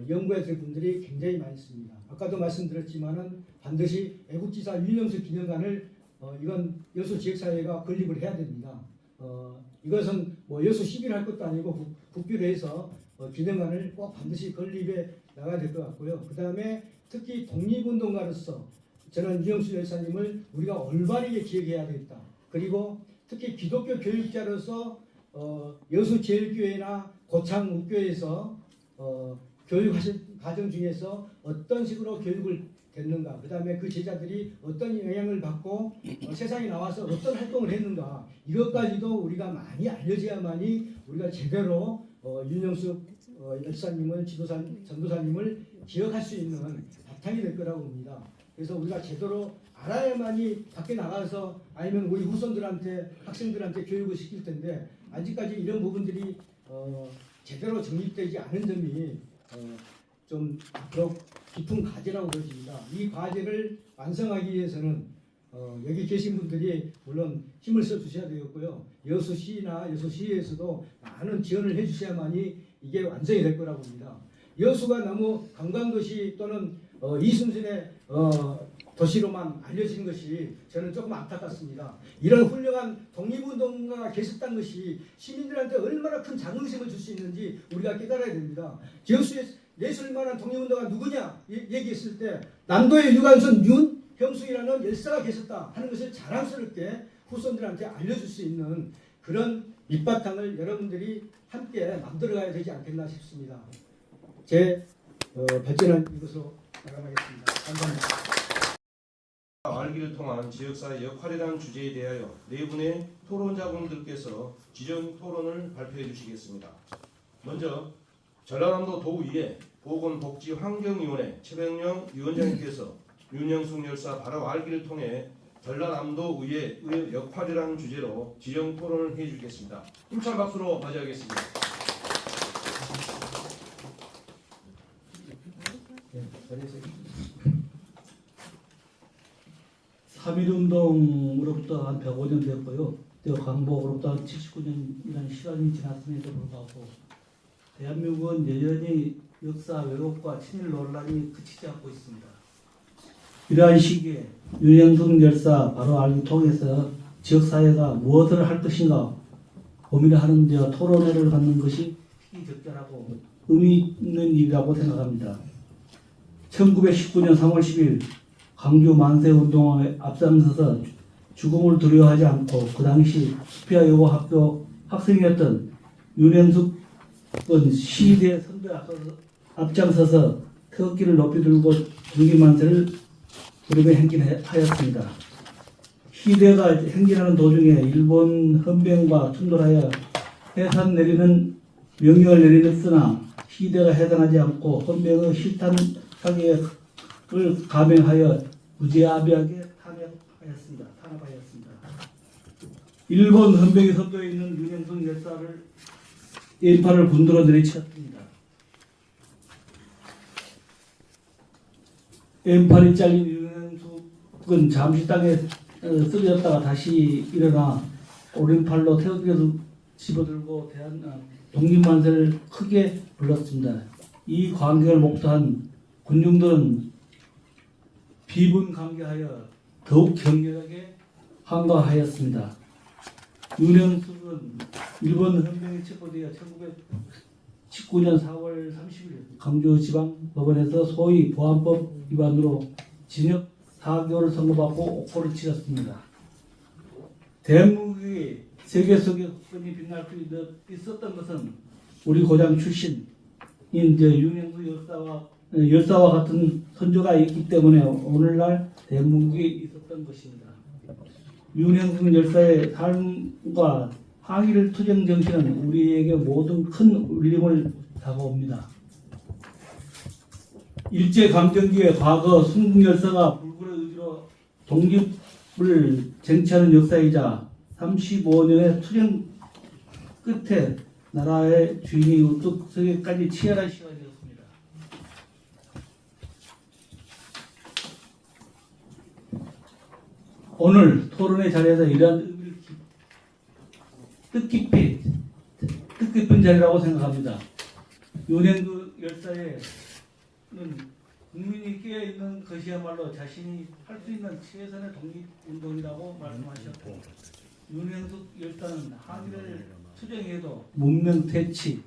연구해야 될 분들이 굉장히 많이 있습니다. 아까도 말씀드렸지만은 반드시 애국지사 윤영숙 기념관을 이건 여수 지역사회가 건립을 해야 됩니다. 이것은 뭐 여수 시비를 할 것도 아니고 국비로 해서 기념관을 꼭 반드시 건립해 나가야 될 것 같고요. 그 다음에 특히 독립운동가로서 저는 윤영숙 열사님을 우리가 올바르게 기억해야 되겠다. 그리고 특히 기독교 교육자로서 여수제일교회나 고창읍교에서 교육하신 과정 중에서 어떤 식으로 교육을 됐는가, 그 다음에 그 제자들이 어떤 영향을 받고 세상에 나와서 어떤 활동을 했는가, 이것까지도 우리가 많이 알려져야만이 우리가 제대로 윤영숙 열사님을 전도사님을 기억할 수 있는 바탕이 될 거라고 봅니다. 그래서 우리가 제대로 알아야만이 밖에 나가서 아니면 우리 후손들한테 학생들한테 교육을 시킬 텐데 아직까지 이런 부분들이 제대로 정립되지 않은 점이 좀 앞으로 깊은 과제라고 보여집니다. 이 과제를 완성하기 위해서는 여기 계신 분들이 물론 힘을 써 주셔야 되겠고요. 여수시나 여수시에서도 많은 지원을 해 주셔야만이 이게 완성이 될 거라고 봅니다. 여수가 너무 관광도시 또는 이순신의 도시로만 알려진 것이 저는 조금 안타깝습니다. 이런 훌륭한 독립운동가가 계셨다는 것이 시민들한테 얼마나 큰 자긍심을 줄 수 있는지 우리가 깨달아야 됩니다. 여수에 내세울 만한 독립운동가 누구냐 얘기했을 때 남도의 유관순 윤형숙이라는 열사가 계셨다 하는 것을 자랑스럽게 후손들한테 알려줄 수 있는 그런 밑바탕을 여러분들이 함께 만들어가야 되지 않겠나 싶습니다. 제 발전은 이것으로 나가겠습니다. 감사합니다. 알기를 통한 지역사회 역할이라는 주제에 대하여 네 분의 토론자분들께서 지정 토론을 발표해 주시겠습니다. 먼저 전라남도 도의회 보건복지환경위원회 최병영 위원장님께서 윤영숙 열사 바로 알기를 통해 전라남도 의회의 역할이라는 주제로 지정 토론을 해 주시겠습니다. 힘찬 박수로 맞이하겠습니다. 네, 3.1운동으로부터 한 105년 됐고요. 광복으로부터 한 79년이라는 시간이 지났음에도 불구하고 대한민국은 여전히 역사 왜곡과 친일 논란이 그치지 않고 있습니다. 이러한 시기에 윤영숙 열사 바로 알기 통해서 지역사회가 무엇을 할 것인가 고민을 하는 데와 토론회를 갖는 것이 적절하고 의미 있는 일이라고 생각합니다. 1919년 3월 10일 광주 만세운동에 앞장서서 죽음을 두려워하지 않고 그 당시 수피아 여고 학교 학생이었던 윤영숙은 시위대 선배 앞에서 앞장서서 태극기를 높이 들고 동기만세를 부르며 행진하였습니다. 희대가 행진하는 도중에 일본 헌병과 충돌하여 해산 내리는 명령을 내리렸으나 희대가 해산하지 않고 헌병의 실탄 사격을 감행하여 무자비하게 탄압하였습니다. 일본 헌병이 선도에 있는 윤영숙 열사를 인파를 군도로 내리쳤습니다. 왼팔이 잘린 윤영숙은 잠시 땅에 쓰러졌다가 다시 일어나 오른팔로 태극기를 집어들고 독립만세를 크게 불렀습니다. 이 광경을 목도한 군중들은 비분감개하여 더욱 격렬하게 항거하였습니다. 윤영숙은 일본 헌병에 체포되어 1919년 4월 30일 광주지방법원에서 소위 보안법 위반으로 징역 4개월을 선고받고 옥고를 치렀습니다. 대한민국이 세계 속에 국권이 빛날 수 있었던 것은 우리 고장 출신인 윤영숙 열사와 같은 선조가 있기 때문에 오늘날 대한민국이 있었던 것입니다. 윤영숙 열사의 삶과 항일 투쟁 정신은 우리에게 모든 큰 울림을 다가옵니다. 일제감정기의 과거 순국 열사가 불굴의 의지로 독립을 쟁취하는 역사이자 35년의 투쟁 끝에 나라의 주인이 우뚝 서기까지 치열한 시간이었습니다. 오늘 토론의 자리에서 이러한 의미를 뜻깊은 자리라고 생각합니다. 윤영숙 열사의 국민이 깨어있는 것이야말로 자신이 할 수 있는 최선의 독립운동이라고 말씀하셨고 윤영숙 열사는 항일을 투쟁에도 문명퇴치,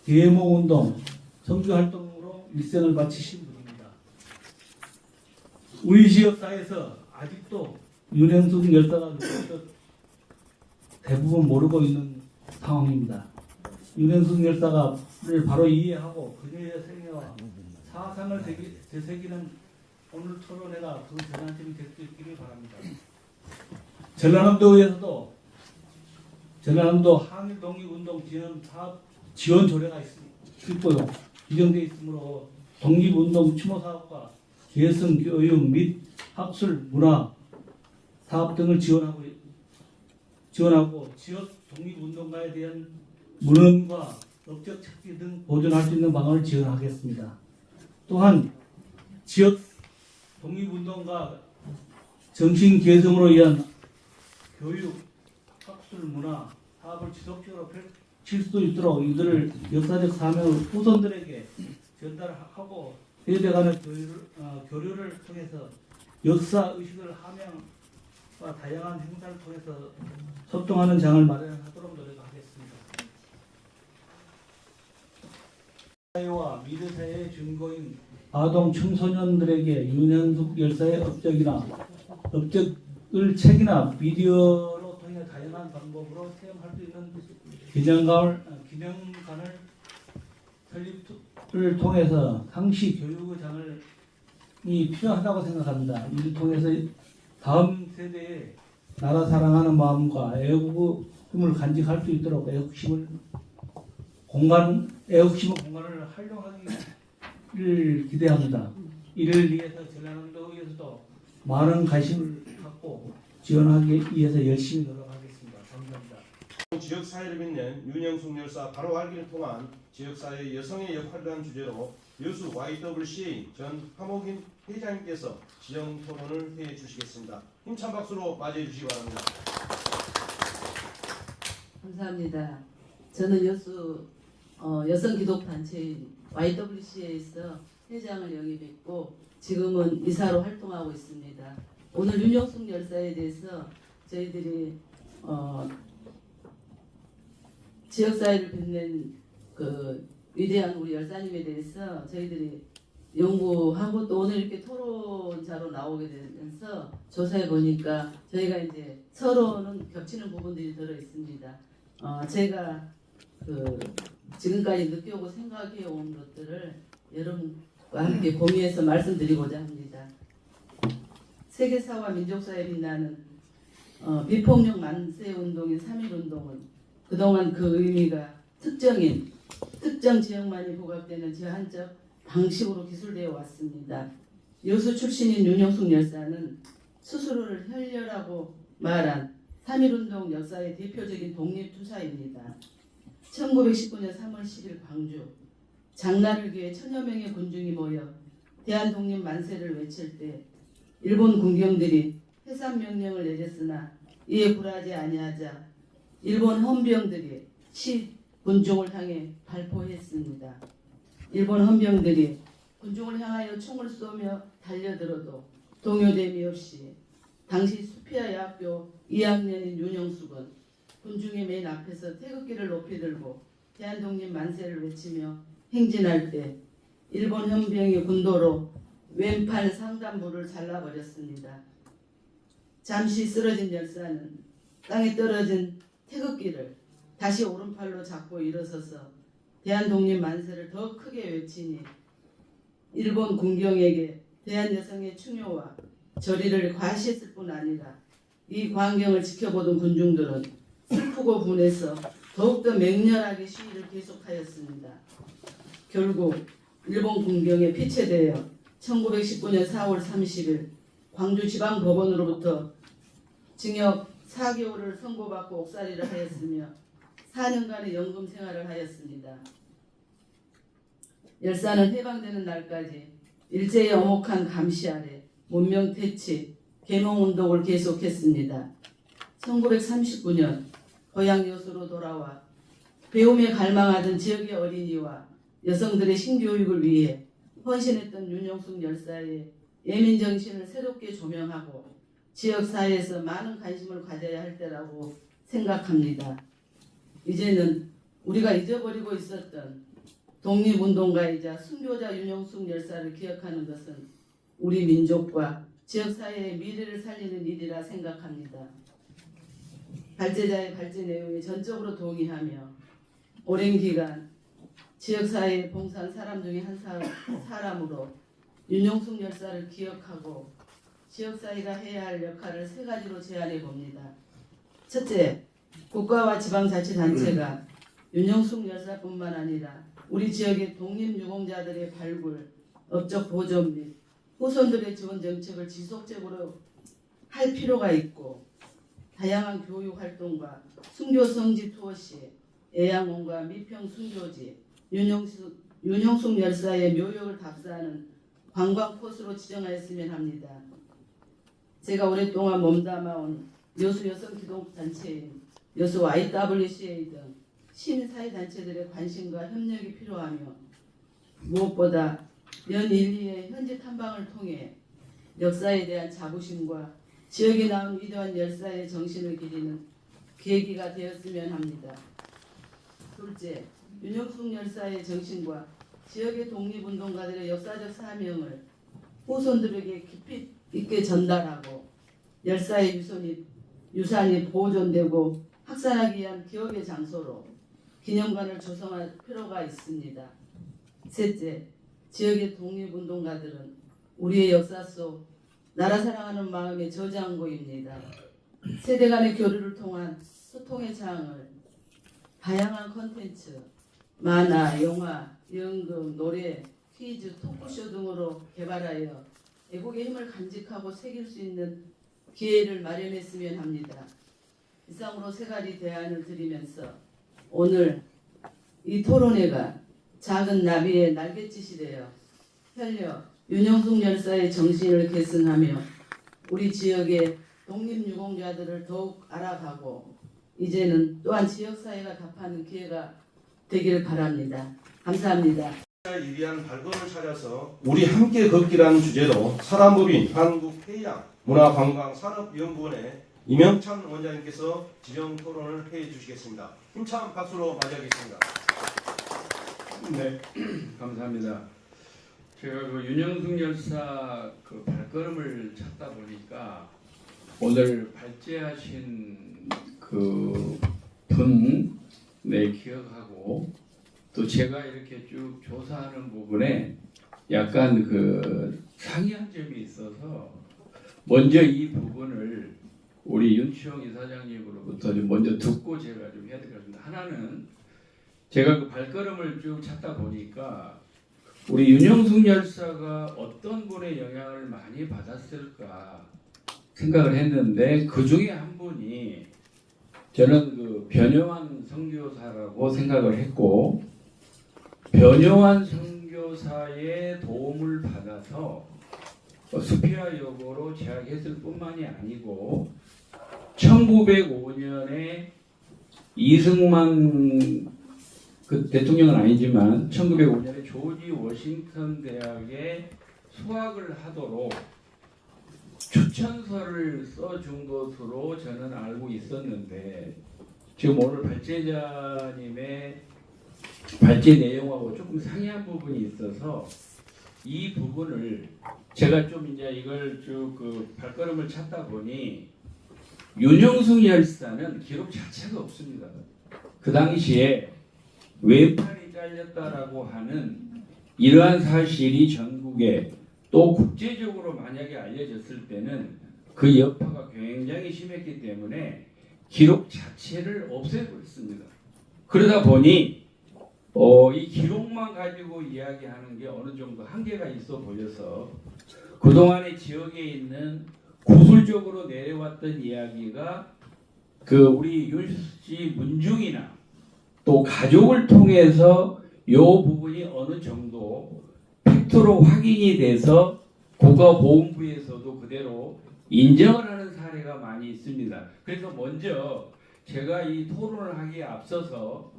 계몽운동, 성주활동으로 일생을 바치신 분입니다. 우리 지역사회에서 아직도 윤영숙 열사가 누구인지 대부분 모르고 있는 상황입니다. 윤영숙 열사를 바로 이해하고 그녀의 생애와 사상을 되새기는 오늘 토론회가 그 전환점이 될 수 있기를 바랍니다. 전라남도 항일 독립운동 지원 사업 지원 조례가 있고요. 규정되어 있으므로 독립운동 추모 사업과 계승 교육 및 학술 문화 사업 등을 지원하고 지역 독립운동가에 대한 문헌과 업적 찾기 등 보존할 수 있는 방안을 지원하겠습니다. 또한 지역 독립운동가 정신 개성으로 위한 교육, 학술, 문화 사업을 지속적으로 펼칠 수 있도록 이들을 역사적 사명을 후손들에게 전달하고 세대간의 교류를 통해서 역사 의식을 함양과 다양한 행사를 통해서 소통하는 장을 마련하도록 노력하겠습니다. 사회와 미래사회의 주인공인 아동 청소년들에게 윤영숙 열사의 업적을 책이나 비디오로 통해 다양한 방법으로 체험할 수 있는 기념관을 설립을 통해서 상시 교육의 장이 필요하다고 생각합니다. 이를 통해서 다음 세대에 나라 사랑하는 마음과 애국의 힘을 간직할 수 있도록 애국심의 공간을 활용하기를 기대합니다. 이를 위해서 전라남도에서도 많은 관심을 갖고 지원하기 위해서 열심히 노력하겠습니다. 감사합니다. 지역사회를 빛낸 윤영숙 열사 바로 알기를 통한 지역사회 여성의 역할이라는 주제로 여수 YWCA 전 하목인 회장님께서 지정 토론을 해 주시겠습니다. 힘찬 박수로 맞이해 주시기 바랍니다. 감사합니다. 저는 여수 여성기독단체 YWCA에서 회장을 영입했고 지금은 이사로 활동하고 있습니다. 오늘 윤영숙 열사에 대해서 저희들이 지역사회를 빛낸 그 위대한 우리 열사님에 대해서 저희들이 연구하고 또 오늘 이렇게 토론자로 나오게 되면서 조사해 보니까 저희가 이제 서로는 겹치는 부분들이 들어 있습니다. 제가 지금까지 느껴오고 생각해 온 것들을 여러분과 함께 공유해서 말씀드리고자 합니다. 세계사와 민족사에 빛나는 비폭력 만세 운동인 3.1운동은 그동안 그 의미가 특정 지역만이 부각되는 제한적 방식으로 기술되어 왔습니다. 여수 출신인 윤영숙 열사는 스스로를 혈려라고 말한 3.1운동 역사의 대표적인 독립투사입니다. 1919년 3월 10일 광주 장날을 기해 천여 명의 군중이 모여 대한독립 만세를 외칠 때 일본 군경들이 해산 명령을 내렸으나 이에 굴하지 아니하자 일본 헌병들이 군중을 향해 발포했습니다. 일본 헌병들이 군중을 향하여 총을 쏘며 달려들어도 동요됨이 없이 당시 수피아 여학교 2학년인 윤영숙은 군중의 맨 앞에서 태극기를 높이 들고 대한독립 만세를 외치며 행진할 때 일본 헌병이 군도로 왼팔 상단부를 잘라버렸습니다. 잠시 쓰러진 열사는 땅에 떨어진 태극기를 다시 오른팔로 잡고 일어서서 대한독립 만세를 더 크게 외치니 일본 군경에게 대한 여성의 충효와 절의를 과시했을 뿐 아니라 이 광경을 지켜보던 군중들은 슬프고 분해서 더욱더 맹렬하게 시위를 계속하였습니다. 결국 일본 군경에 피체되어 1919년 4월 30일 광주지방법원으로부터 징역 4개월을 선고받고 옥살이를 하였으며 4년간의 연금 생활을 하였습니다. 열사는 해방되는 날까지 일제의 엄혹한 감시 아래 문명퇴치, 계몽운동을 계속했습니다. 1939년 고향 여수로 돌아와 배움에 갈망하던 지역의 어린이와 여성들의 신교육을 위해 헌신했던 윤영숙 열사의 예민정신을 새롭게 조명하고 지역사회에서 많은 관심을 가져야 할 때라고 생각합니다. 이제는 우리가 잊어버리고 있었던 독립운동가이자 순교자 윤영숙 열사를 기억하는 것은 우리 민족과 지역사회의 미래를 살리는 일이라 생각합니다. 발제자의 발제 내용에 전적으로 동의하며 오랜 기간 지역사회에 봉사한 사람 중에 한 사람으로 윤영숙 열사를 기억하고 지역사회가 해야 할 역할을 세 가지로 제안해 봅니다. 첫째, 국가와 지방자치단체가 윤영숙 열사뿐만 아니라 우리 지역의 독립유공자들의 발굴, 업적 보존 및 후손들의 지원 정책을 지속적으로 할 필요가 있고 다양한 교육 활동과 순교 성지 투어 시 애양원과 미평 순교지, 윤영숙 열사의 묘역을 답사하는 관광 코스로 지정하였으면 합니다. 제가 오랫동안 몸담아온 여수 여성기독단체인 여수 YWCA 등 시민사회단체들의 관심과 협력이 필요하며 무엇보다 연 1, 2의 현지 탐방을 통해 역사에 대한 자부심과 지역에 나온 위대한 열사의 정신을 기리는 계기가 되었으면 합니다. 둘째, 윤영숙 열사의 정신과 지역의 독립운동가들의 역사적 사명을 후손들에게 깊이 있게 전달하고 열사의 유산이 보존되고 확산하기 위한 기억의 장소로 기념관을 조성할 필요가 있습니다. 셋째, 지역의 독립운동가들은 우리의 역사 속 나라 사랑하는 마음의 저장고입니다. 세대 간의 교류를 통한 소통의 장을 다양한 콘텐츠, 만화, 영화, 연극, 노래, 퀴즈, 토크쇼 등으로 개발하여 애국의 힘을 간직하고 새길 수 있는 기회를 마련했으면 합니다. 이상으로 세 가지 대안을 드리면서 오늘 이 토론회가 작은 나비의 날갯짓이 되어 혈려 윤영숙 열사의 정신을 계승하며 우리 지역의 독립유공자들을 더욱 알아가고 이제는 또한 지역사회가 답하는 기회가 되길 바랍니다. 감사합니다. 을 위한 발걸음을 차려서 우리 함께 걷기라는 주제로 사단법인 한국해양문화관광산업연구원의 이명찬 원장님께서 지정 토론을 해 주시겠습니다. 힘찬 박수로 맞이하겠습니다. 네, 감사합니다. 제가 그 윤영숙 열사 그 발걸음을 찾다 보니까 오늘 발제하신 그 분 네, 기억하고 또 제가 이렇게 쭉 조사하는 부분에 약간 그 상이한 점이 있어서 먼저 이 부분을 우리 윤치홍 이사장님으로부터 좀 먼저 듣고 제가 좀 해야 될 것 같습니다. 하나는 제가 그 발걸음을 쭉 찾다 보니까 우리 윤영숙 열사가 어떤 분의 영향을 많이 받았을까 생각을 했는데 그 중에 한 분이 저는 그 변효환 선교사라고 생각을 했고 변효환 선교사의 도움을 받아서 수피아 여고로 재학했을 뿐만이 아니고 1905년에 이승만 그 대통령은 아니지만 1905년에 조지 워싱턴 대학에 수학을 하도록 추천서를 써준 것으로 저는 알고 있었는데 지금 오늘 발제자님의 발제 내용하고 조금 상이한 부분이 있어서 이 부분을 제가 좀 이제 이걸 쭉 그 발걸음을 찾다 보니 윤영숙 열사는 기록 자체가 없습니다. 그 당시에 왼팔이 잘렸다라고 하는 이러한 사실이 전국에 또 국제적으로 만약에 알려졌을 때는 그 여파가 굉장히 심했기 때문에 기록 자체를 없애버렸습니다. 그러다 보니 이 기록만 가지고 이야기하는 게 어느 정도 한계가 있어 보여서 그동안의 지역에 있는 구술적으로 내려왔던 이야기가 그 우리 윤씨 문중이나 또 가족을 통해서 이 부분이 어느 정도 팩트로 확인이 돼서 국가보훈부에서도 그대로 인정을 하는 사례가 많이 있습니다. 그래서 먼저 제가 이 토론을 하기에 앞서서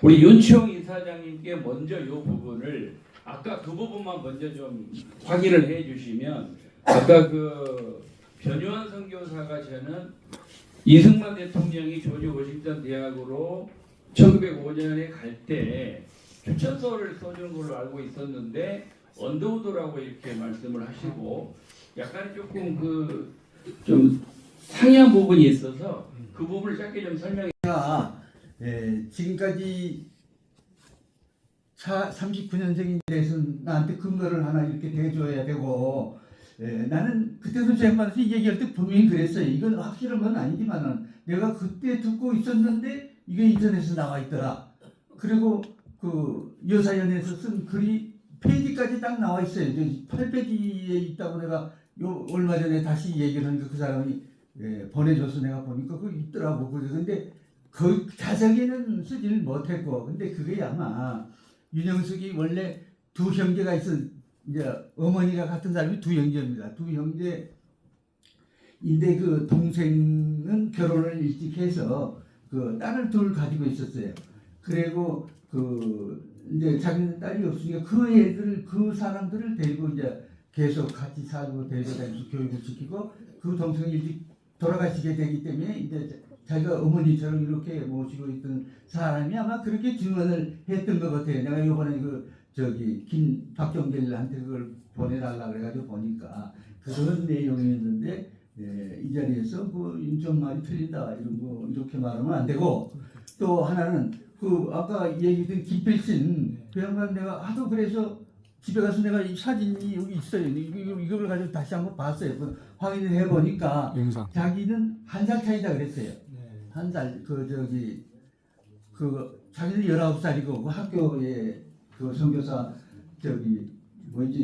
우리 윤치홍 이사장님께 먼저 이 부분을 아까 그 부분만 먼저 좀 확인을 해 주시면 아까 그 변효환 선교사가 저는 이승만 대통령이 조지 워싱턴 대학으로 1905년에 갈 때 추천서를 써준 걸로 알고 있었는데 언더우드라고 이렇게 말씀을 하시고 약간 조금 그 좀 상이한 부분이 있어서 그 부분을 짧게 좀 설명해. 지금까지 39년생인 데서 나한테 근거를 하나 이렇게 대줘야 되고 나는 그때도 제안받아서 얘기할 때 분명히 그랬어요. 이건 확실한 건 아니지만은 내가 그때 듣고 있었는데 이게 인터넷에 나와 있더라. 그리고 그 여사연에서 쓴 글이 페이지까지 딱 나와 있어요. 8페이지에 있다고 내가 요 얼마 전에 다시 얘기를 하니까 그 사람이 보내줘서 내가 보니까 그거 있더라고. 근데 그 자세하게는 쓰지를 못했고, 근데 그게 아마 윤영숙이 원래 두 형제가 있어. 이제 어머니가 같은 사람이 두 형제입니다. 두 형제인데 그 동생은 결혼을 일찍 해서 그 딸을 둘 가지고 있었어요. 그리고 그 이제 자기는 딸이 없으니까 그 애들 그 사람들을 데리고 이제 계속 같이 살고 데리고 다니면서 교육을 시키고 그 동생이 일찍 돌아가시게 되기 때문에 이제 자기가 어머니처럼 이렇게 모시고 있던 사람이 아마 그렇게 증언을 했던 것 같아요. 내가 이번에 박정길한테 그걸 보내달라 그래가지고 보니까 그런 내용이었는데 이 자리에서 그 윤정 말이 틀린다 이런 거 이렇게 말하면 안 되고 또 하나는 그 아까 얘기했던 김필신 그 양반 내가 하도 그래서 집에 가서 내가 이 사진이 여기 있어요. 이걸 가지고 다시 한번 봤어요. 확인을 해보니까 자기는 한 살 차이다 그랬어요. 한 살 자기는 19살이고 그 학교에 그 선교사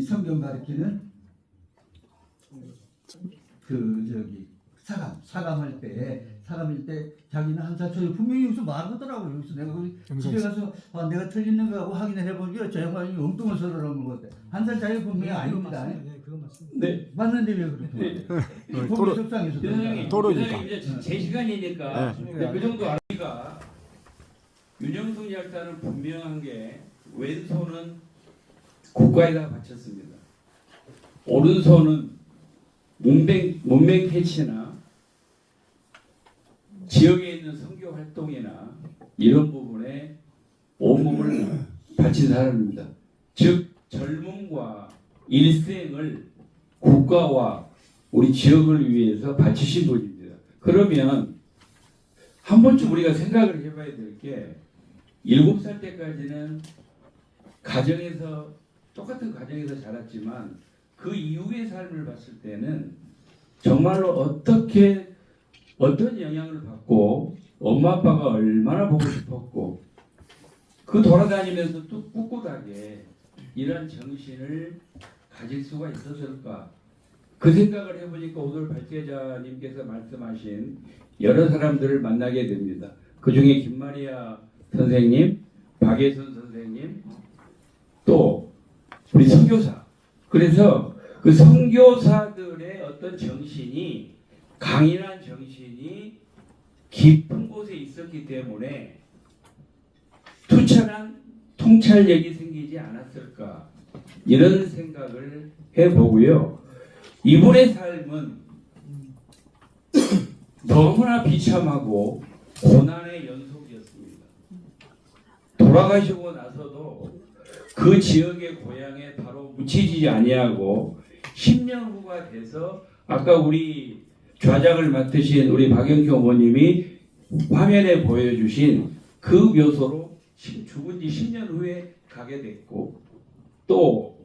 성경 가르치는 사감할 때 자기는 한 살 차이 분명히 여기서 말하더라고요. 여기서 내가 집에 가서 내가 틀리는 거하고 확인을 해보니까 저 양반이 엉뚱한 소리를 하는 것 같아. 한 살 차이 분명히 아닙니다. 네, 그건 맞습니다. 네. 맞는데 왜 그렇게? 보기 속상해서. 토론이니까. 이제 제 시간이니까 그 정도 아니까 윤영숙 열사는 분명한 게 왼손은 국가에다 바쳤습니다. 오른손은 문맹 퇴치나 지역에 있는 선교 활동이나 이런 부분에 온몸을 바친 사람입니다. 즉 젊음과 일생을 국가와 우리 지역을 위해서 바치신 분입니다. 그러면 한 번쯤 우리가 생각을 해봐야 될 게 7살 때까지는 가정에서 똑같은 가정에서 자랐지만 그 이후의 삶을 봤을 때는 정말로 어떤 영향을 받고 엄마 아빠가 얼마나 보고 싶었고 그 돌아다니면서 또 꿋꿋하게 이런 정신을 가질 수가 있었을까 그 생각을 해보니까 오늘 발제자님께서 말씀하신 여러 사람들을 만나게 됩니다. 그 중에 김마리아 선생님, 박예순 선생님, 또 우리 선교사. 그래서 그 선교사들의 어떤 정신이 강인한 정신이 깊은 곳에 있었기 때문에 투철한 통찰력이 생기지 않았을까 이런 생각을 해보고요. 이분의 삶은 너무나 비참하고 고난의 연속이었습니다. 돌아가시고 나서도 그 지역의 고향에 바로 묻히지 아니하고 10년 후가 돼서 아까 우리 좌장을 맡으신 우리 박영규 어머님이 화면에 보여주신 그 묘소로 죽은 지 10년 후에 가게 됐고 또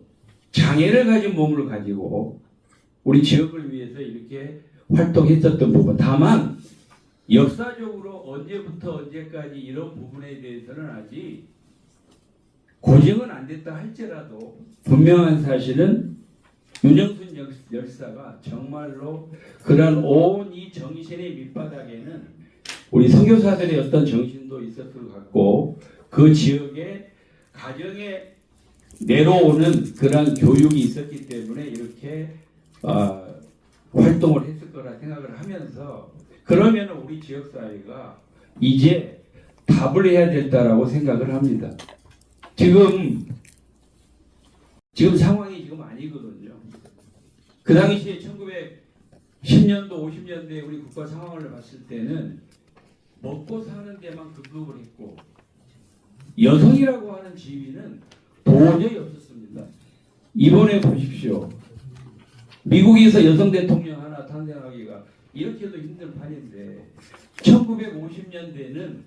장애를 가진 몸을 가지고 우리 지역을 위해서 이렇게 활동했었던 부분. 다만 역사적으로 언제부터 언제까지 이런 부분에 대해서는 아직 고증은 안 됐다 할지라도 분명한 사실은 윤영순 열사가 정말로 그런 온 이 정신의 밑바닥에는 우리 선교사들의 어떤 정신도 있었을 것 같고 그 지역의 가정에 내려오는 그런 교육이 있었기 때문에 이렇게 활동을 했을 거라 생각을 하면서 그러면 우리 지역사회가 이제 답을 해야 된다라고 생각을 합니다. 지금 상황이 지금 아니거든요. 그 당시에 1910년도 50년대 우리 국가 상황을 봤을 때는 먹고 사는 데만 급급을 했고 여성이라고 하는 지위는 도저히 없었습니다. 이번에 보십시오. 미국에서 여성 대통령 하나 탄생하기가 이렇게도 힘든 판인데 1950년대는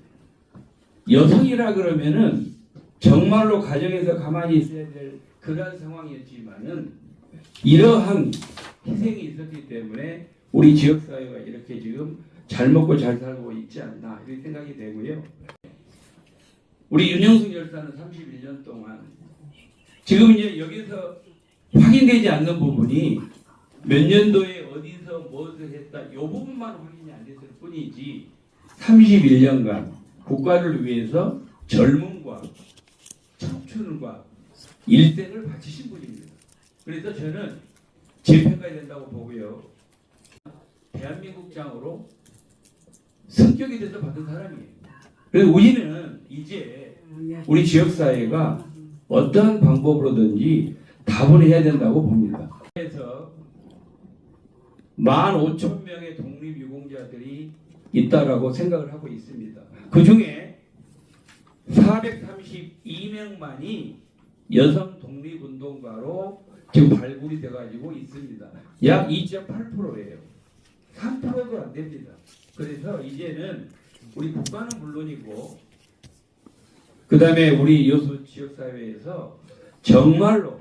여성이라 그러면은 정말로 가정에서 가만히 있어야 될 그런 상황이었지만은 이러한 희생이 있었기 때문에 우리 지역사회가 이렇게 지금 잘 먹고 잘 살고 있지 않나 이렇게 생각이 되고요. 우리 윤영숙 열사는 31년 동안 지금 이제 여기서 확인되지 않는 부분이 몇 년도에 어디서 무엇을 했다 이 부분만 확인이 안 됐을 뿐이지 31년간 국가를 위해서 젊음과 청춘과 일생을 바치신 분입니다. 그래서 저는 재평가해야 된다고 보고요. 대한민국장으로 성격이 돼서 받은 사람이에요. 그래서 우리는 이제 우리 지역사회가 어떠한 방법으로든지 답을 해야 된다고 봅니다. 그래서 15,000명의 독립유공자들이 있다라고 생각을 하고 있습니다. 그 중에 432명만이 여성 독립운동가로 지금 발굴이 돼가지고 있습니다. 약 2.8%예요. 3%도 안 됩니다. 그래서 이제는 우리 국가는 물론이고 그 다음에 우리 여수 지역사회에서 정말로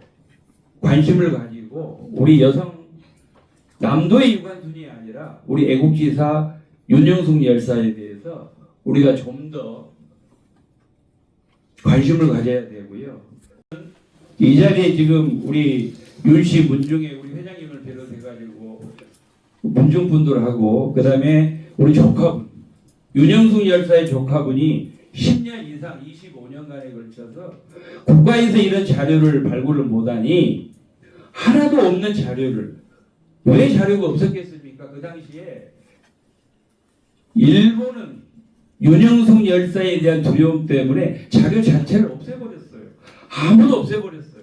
관심을 가지고 우리 여성 남도의 유관순이 아니라 우리 애국지사 윤영숙 열사에 대해서 우리가 좀 더 관심을 가져야 되고요. 이 자리에 지금 우리 윤씨 문중에 우리 회장님을 비롯해가지고 문중분들하고 그 다음에 우리 조카분 윤영숙 열사의 조카분이 10년 이상 25년간에 걸쳐서 국가에서 이런 자료를 발굴을 못하니 하나도 없는 자료를 왜 자료가 없었겠습니까? 그 당시에 일본은 윤영숙 열사에 대한 두려움 때문에 자료 자체를 없애버렸어요. 아무도 없애버렸어요.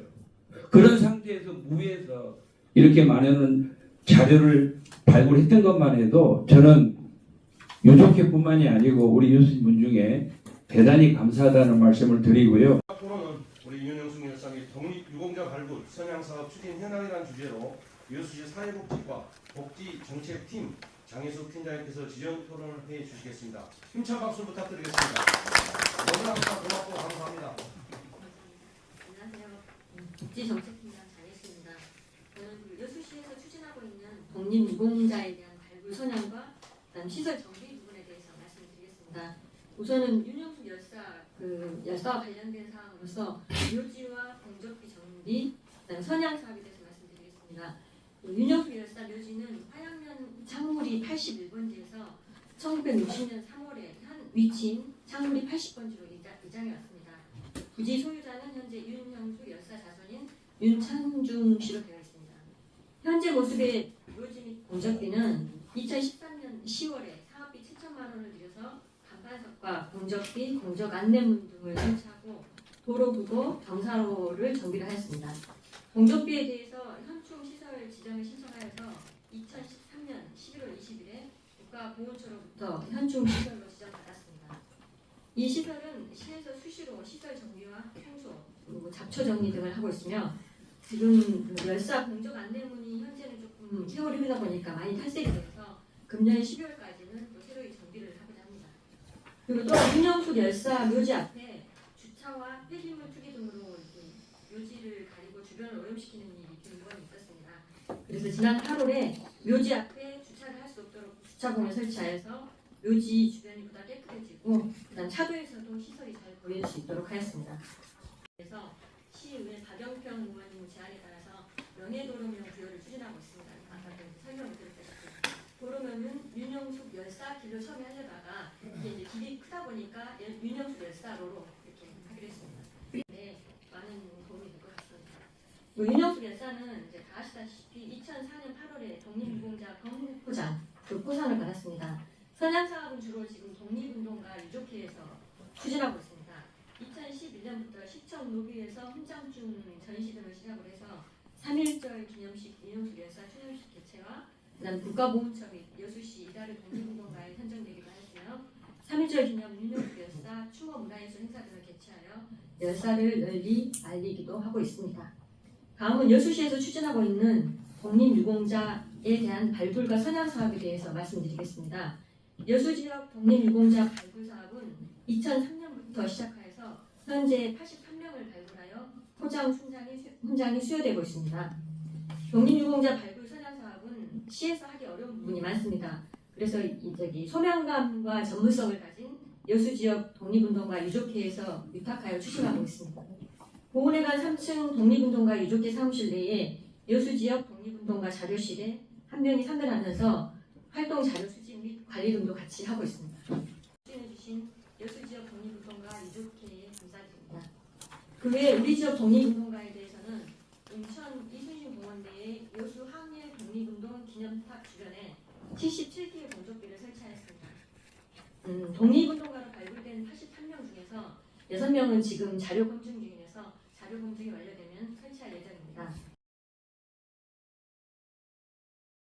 그런 상태에서 무에서 이렇게 많은 자료를 발굴했던 것만 해도 저는 유족회뿐만이 아니고 우리 유수 문중에 대단히 감사하다는 말씀을 드리고요. 토론은 우리 윤영숙 열사의 독립유공자 발굴 선양사업 추진 현황이라는 주제로 여수시 사회복지과 복지정책팀 장혜숙 팀장님께서 지정 토론을 해 주시겠습니다. 힘찬 박수 부탁드리겠습니다. 너무나 고맙고 감사합니다. 안녕하세요. 복지정책팀장 장혜수입니다. 저는 여수시에서 추진하고 있는 독립유공자에 대한 발굴 선양과 그다음 시설 정비 부분에 대해서 말씀드리겠습니다. 우선은 윤영숙 열사와 관련된 사항으로서 묘지와 공적비 정비, 그다음 선양 사업에 대해서 말씀드리겠습니다. 윤영숙 열사 묘지는 화양면 창물이 81번지에서 1960년 3월에 현 위치인 창물이 80번지로 이장해 왔습니다. 부지 소유자는 현재 윤형수 열사 자손인 윤창중 씨로 되어 있습니다. 현재 모습의 묘지 및 공적비는 2013년 10월에 사업비 7천만 원을 들여서 간판석과 공적비, 공적 안내문 등을 설치하고 도로구도 경사로를 정비를 하였습니다. 공적비에 대해서 현충 시설 지정을 신청하여서 2013년 11월 20일에 국가보훈처로부터 현충 시설로 지정받았습니다. 이 시설은 시에서 수시로 시설 정비와 청소, 그리고 잡초 정리 등을 하고 있으며 지금 열사 공적 안내문이 현재는 조금 세월이 흐르다 보니까 많이 탈색이 돼서 금년 12월까지는 또 새로이 정비를 하고자 합니다. 그리고 또 윤영숙 열사 묘지 앞에 주차와 폐기물 투기 등으로 묘지를 가리고 주변을 오염시키는 일이 빈번히 있었습니다. 그래서 지난 8월에 묘지 앞에 주차를 할 수 없도록 주차공을 설치하여서 묘지 주변이 보다 깨끗해지고 그다음 차도에서도 시설이 잘 보일 수 있도록 하였습니다. 그래서 시의회 박영평 의원님 제안에 따라서 명예도로명 부여를 추진하고 있습니다. 아까 설명을 드렸다시피 도로명은 윤영숙 열사 길로 처음에 하려다가 이게 이제 길이 크다 보니까 윤영숙 열사로로 이렇게 하기로 했습니다. 네, 많은 도움이 될 것 같습니다. 윤영숙 열사는 이제 다 아시다시피 2004년 8월에 독립유공자 경포장 그 포상을 받았습니다. 선양 사업은 주로 지금 독립운동가 유족회에서 추진하고 있습니다. 2011년부터 시청 로비에서 훈장중 전시 등을 시작으로 해서 3.1절 기념식 윤영숙 열사 추념식 개최와 그다음 국가보훈처 및 여수시 이달의 독립운동가에 선정되기도 하였으며 3.1절 기념 윤영숙 열사 추모 문화예술 행사 등을 개최하여 열사를 널리 알리기도 하고 있습니다. 다음은 여수시에서 추진하고 있는 독립유공자에 대한 발굴과 선양 사업에 대해서 말씀드리겠습니다. 여수지역 독립유공자 발굴 사업은 2003년부터 시작하여서 현재 83명을 발굴하여 포장 훈장이 수여되고 있습니다. 독립유공자 발굴 선양 사업은 시에서 하기 어려운 부분이 많습니다. 그래서 소명감과 전문성을 가진 여수지역 독립운동가 유족회에서 위탁하여 추진하고 있습니다. 보훈회관 3층 독립운동가 유족회 사무실 내에 여수지역 독립운동가 자료실에 한 명이 참여하면서 활동 자료 수집 및 관리 등도 같이 하고 있습니다. 추진해주신 여수지역 독립운동가 유족회에 감사드립니다. 그 외에 우리 지역 독립운동가에 대해서는 인천 이순신 공원 내에 여수 항일 독립운동 기념탑 주변에 77개의 공적비를 설치하였습니다. 독립운동가로 발굴된 83명 중에서 6명은 지금 자료 검출